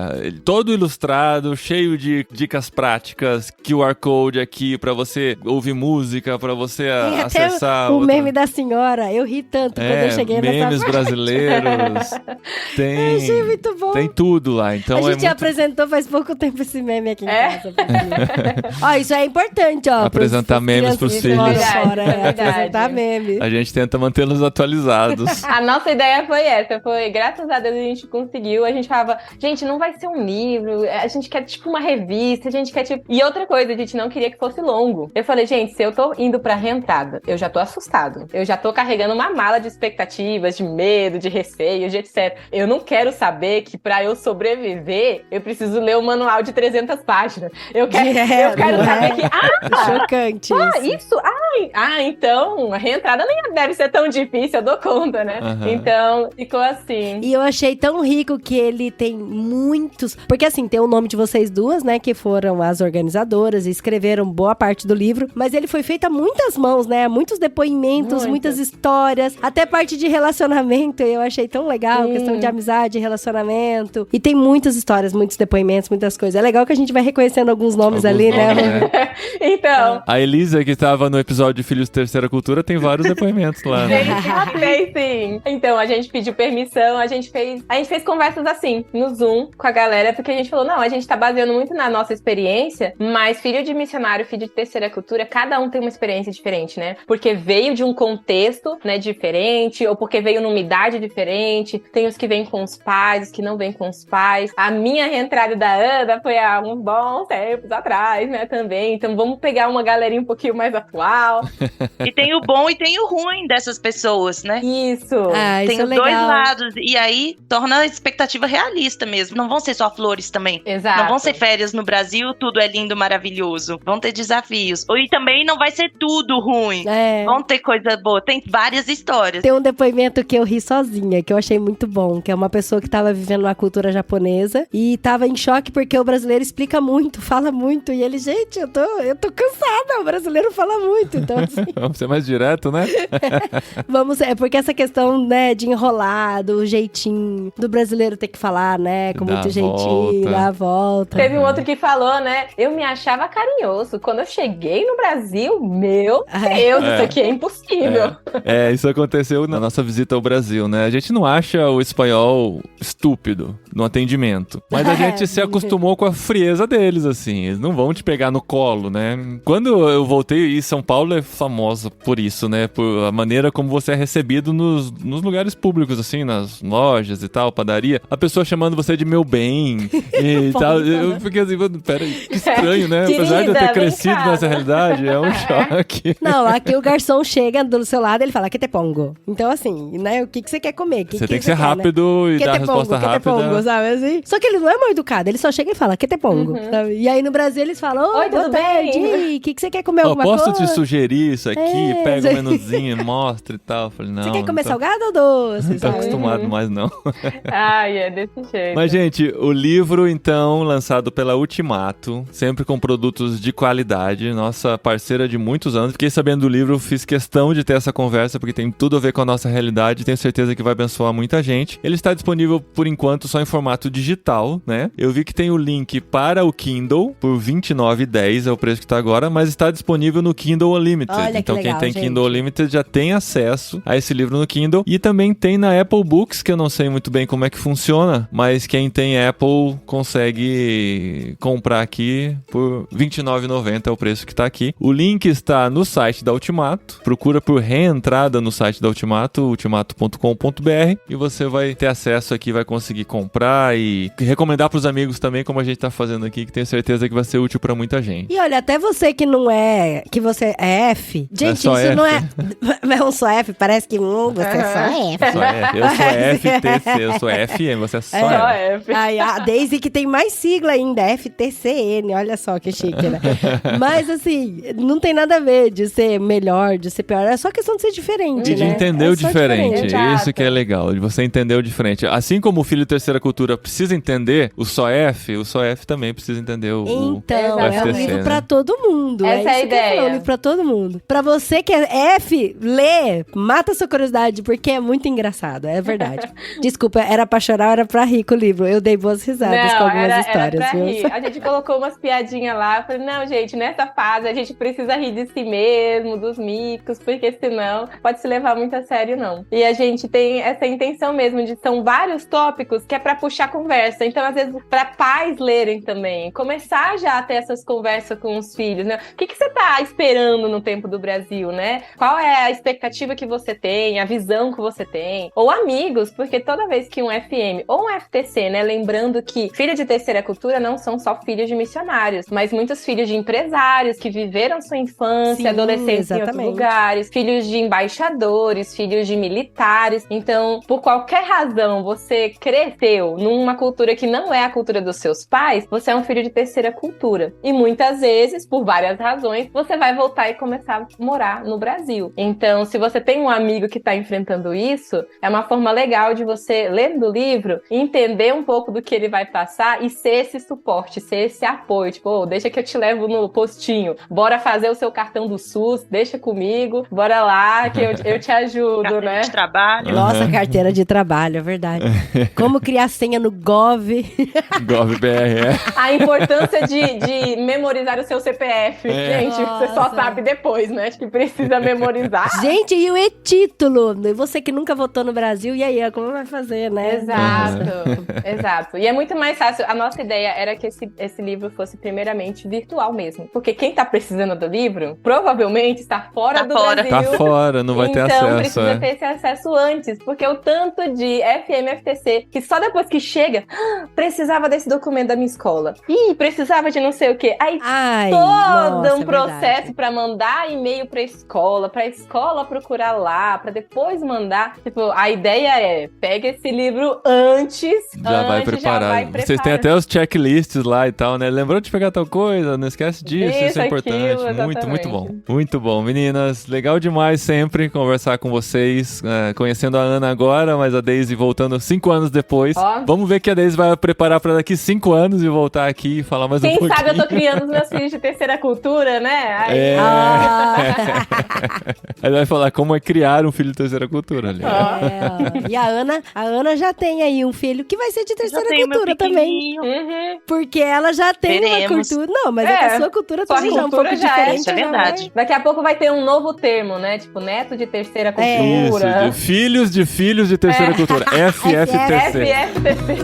todo ilustrado, cheio de dicas práticas, QR Code aqui pra você ouvir música, pra você acessar. O meme da senhora, eu ri tanto quando eu cheguei nessa parte. Memes brasileiros. Eu achei muito bom. Tem tudo lá, então a gente apresentou faz pouco tempo esse meme aqui em casa. Isso é importante, ó. Apresentar memes pros filhos. Apresentar memes. A gente tenta mantê-los atualizados. A nossa ideia foi essa, graças a Deus a gente conseguiu, a gente falava, gente, não vai ser um livro, a gente quer tipo uma revista, a gente quer tipo... E outra coisa, a gente não queria que fosse longo. Eu falei, gente, se eu tô indo pra reentrada, eu já tô assustado, eu já tô carregando uma mala de expectativas, de medo, de receio, de etc. Eu não quero saber que pra eu sobreviver, eu preciso ler um manual de 300 páginas. Eu quero saber que... Chocante isso. Então, a reentrada nem deve ser tão difícil, eu dou conta, né? Então, ficou assim. E eu achei tão rico que ele tem muitos... Porque assim, tem o nome de vocês duas, né? Que foram as organizadoras e escreveram boa parte do livro. Mas ele foi feito a muitas mãos, né? Muitos depoimentos, muitas histórias. Até parte de relacionamento, eu achei tão legal. Questão de amizade, relacionamento. E tem muitas histórias, muitos depoimentos, muitas coisas. É legal que a gente vai reconhecendo alguns nomes ali, né? Então... A Elisa, que estava no episódio de Filhos de Terceira Cultura, tem vários depoimentos lá. Né? Sim. Então, a gente pediu permissão, a gente fez conversas assim, no Zoom, com a galera, porque a gente falou, não, a gente tá baseando muito na nossa experiência, mas filho de missionário, filho de terceira cultura, cada um tem uma experiência diferente, né? Porque veio de um contexto, né, diferente, ou porque veio numa idade diferente, tem os que vêm com os pais, os que não vêm com os pais. A minha reentrada da Ana foi há uns bons tempos atrás, né, também. Então, vamos pegar uma galerinha um pouquinho mais atual. E tem o bom e tem o ruim dessas pessoas, né? Isso. Tem os dois lados. E aí, torna a expectativa realista mesmo. Não vão ser só flores também. Exato. Não vão ser férias no Brasil, tudo é lindo, maravilhoso. Vão ter desafios. E também não vai ser tudo ruim. Vão ter coisa boa. Tem várias histórias. Tem um depoimento que eu ri sozinha, que eu achei muito bom, que é uma pessoa que tava vivendo uma cultura japonesa e tava em choque porque o brasileiro explica muito, fala muito. E ele, gente, eu tô cansada, o brasileiro fala muito. Então, assim... Vamos ser mais direto, né? Porque essa questão, né, de enrolar, do jeitinho do brasileiro ter que falar, né, com muito jeitinho, dar a volta. Teve um outro que falou, né, eu me achava carinhoso. Quando eu cheguei no Brasil, meu Deus, isso aqui é impossível. Isso aconteceu na nossa visita ao Brasil, né? A gente não acha o espanhol estúpido no atendimento, mas a gente se acostumou com a frieza deles, assim. Eles não vão te pegar no colo, né? Quando eu voltei, e São Paulo é famosa por isso, né? Por a maneira como você é recebido nos lugares públicos, assim, nas lojas e tal, padaria. A pessoa chamando você de meu bem e tal. Eu fiquei assim, peraí, que estranho, né? Querida, apesar de eu ter crescido nessa realidade, é um choque. Não, aqui o garçom chega do seu lado e ele fala, que te pongo? Então, assim, né? O que você quer comer? Você tem que ser rápido, né? E dar a resposta rápida. Que te pongo, sabe? Assim. Só que ele não é mal educado, ele só chega e fala, que te pongo? Sabe? E aí no Brasil eles falam, oi, boa tarde, o que você quer comer alguma posso coisa? Posso te sugerir isso aqui? Pega o menuzinho, mostra e tal. Falei, não. Você quer comer salgado ou doce? Não tô acostumado mais, não. É desse jeito. Mas, gente, o livro, então, lançado pela Ultimato, sempre com produtos de qualidade, nossa parceira de muitos anos. Fiquei sabendo do livro, fiz questão de ter essa conversa, porque tem tudo a ver com a nossa realidade, tenho certeza que vai abençoar muita gente. Ele está disponível, por enquanto, só em formato digital, né? Eu vi que tem o link para o Kindle, por R$29,10 é o preço que está agora, mas está disponível no Kindle Unlimited. Olha, então que legal, quem tem gente. Kindle Unlimited já tem acesso a esse livro no Kindle. E também tem na Apple Books, que eu não sei muito bem como é que funciona, mas quem tem Apple consegue comprar aqui por R$29,90 é o preço que está aqui. O link está no site da Ultimato. Procura por reentrada no site da Ultimato, ultimato.com.br, e você vai ter acesso aqui, vai conseguir comprar e recomendar para os amigos também, como a gente está fazendo aqui, que tenho certeza que vai ser útil para muita gente. E olha, até você que não é, que você é F, gente, só isso F. não é um só F, parece que você é só F. Só F. Eu sou FTC, eu sou FM, você é só F. Aí, a Daisy que tem mais sigla ainda, FTCN, olha só que chique, né? Mas assim, não tem nada a ver de ser melhor, de ser pior, é só questão de ser diferente, E de né? entender É o só diferente. Exato. Isso que é legal, de você entender o diferente. Assim como o filho de terceira cultura precisa entender o só F também precisa entender o Então, o é um FTC, livro né? pra todo mundo. Essa é a isso que eu ia falar, ideia. um livro pra todo mundo. Pra você que é F, lê, mata sua curiosidade, porque é muito engraçado, é verdade. Desculpa, era pra chorar ou era pra rir com o livro? Eu dei boas risadas com algumas histórias, era pra viu? rir. A gente colocou umas piadinhas lá, eu falei, não, gente, nessa fase a gente precisa rir de si mesmo, dos micos, porque senão pode se levar muito a sério, não. E a gente tem essa intenção mesmo de são vários tópicos que é pra puxar conversa, então às vezes pra pais lerem também, começar já a ter essas conversas com os filhos, né? O que você tá esperando no tempo do Brasil, né? Qual é a expectativa que você tem, a visão que você tem? Ou amigos, porque toda vez que um FM ou um FTC, né? Lembrando que filhos de terceira cultura não são só filhos de missionários, mas muitos filhos de empresários que viveram sua infância, Sim, adolescência em outros exatamente. lugares, filhos de embaixadores, filhos de militares. Então, por qualquer razão, você cresceu numa cultura que não é a cultura dos seus pais, você é um filho de terceira cultura. E muitas vezes, por várias razões, você vai voltar e começar a morar no Brasil. Então, se você tem um amigo que está enfrentando isso, é uma forma legal de você, lendo o livro, entender um pouco do que ele vai passar e ser esse suporte, ser esse apoio. Tipo, oh, deixa que eu te levo no postinho. Bora fazer o seu cartão do SUS, deixa comigo. Bora lá que eu te ajudo, né? De trabalho. Nossa, carteira de trabalho, é verdade. Como criar senha no Gov. GovBR, Ah, A importância de memorizar o seu CPF. É. Gente, você só Nossa. sabe depois, né? Acho que precisa memorizar. Gente, e o e-título? E você que nunca votou no Brasil, e aí, como vai fazer, né? Exato. E é muito mais fácil. A nossa ideia era que esse livro fosse primeiramente virtual mesmo. Porque quem tá precisando do livro, provavelmente está fora Tá do fora. Brasil. Tá fora, não vai ter Então acesso. precisa ter esse acesso antes, porque o tanto de FM, FTC, que só depois que chega, precisava desse documento da minha escola. Ih, precisava de não sei o quê. Aí Ai, todo nossa, um é processo verdade. pra mandar e-mail pra escola procurar lá, pra depois mandar. Tipo, a ideia é, pega esse livro antes. Já vai preparado. Vocês têm até os checklists lá e tal, né? Lembrou de pegar tal coisa? Não esquece disso, isso é importante. Aquilo, Muito, muito bom. exatamente. Muito bom. Meninas, legal demais sempre conversar com vocês. Conhecendo a Ana agora, mas a Daisy voltando 5 anos depois. Ó. Vamos ver que a Daisy vai preparar pra daqui 5 anos e voltar aqui e falar mais um Quem pouquinho. sabe eu tô criando os meus filhos de terceira cultura, né? Aí, É. Ah, Ela vai falar como é criar um filho de terceira cultura ali. é, ó. E a Ana já tem aí um filho que vai ser de terceira Já tem meu cultura também. pequenininho. Uhum. Porque ela já tem Veremos. uma cultura. Não, mas é que a sua cultura sua também já é um cultura pouco já é, diferente. isso é já verdade. Daqui a pouco vai ter um novo termo, né? Tipo, neto de terceira É. Isso, cultura. de filhos de terceira cultura. FFTC. FFTC.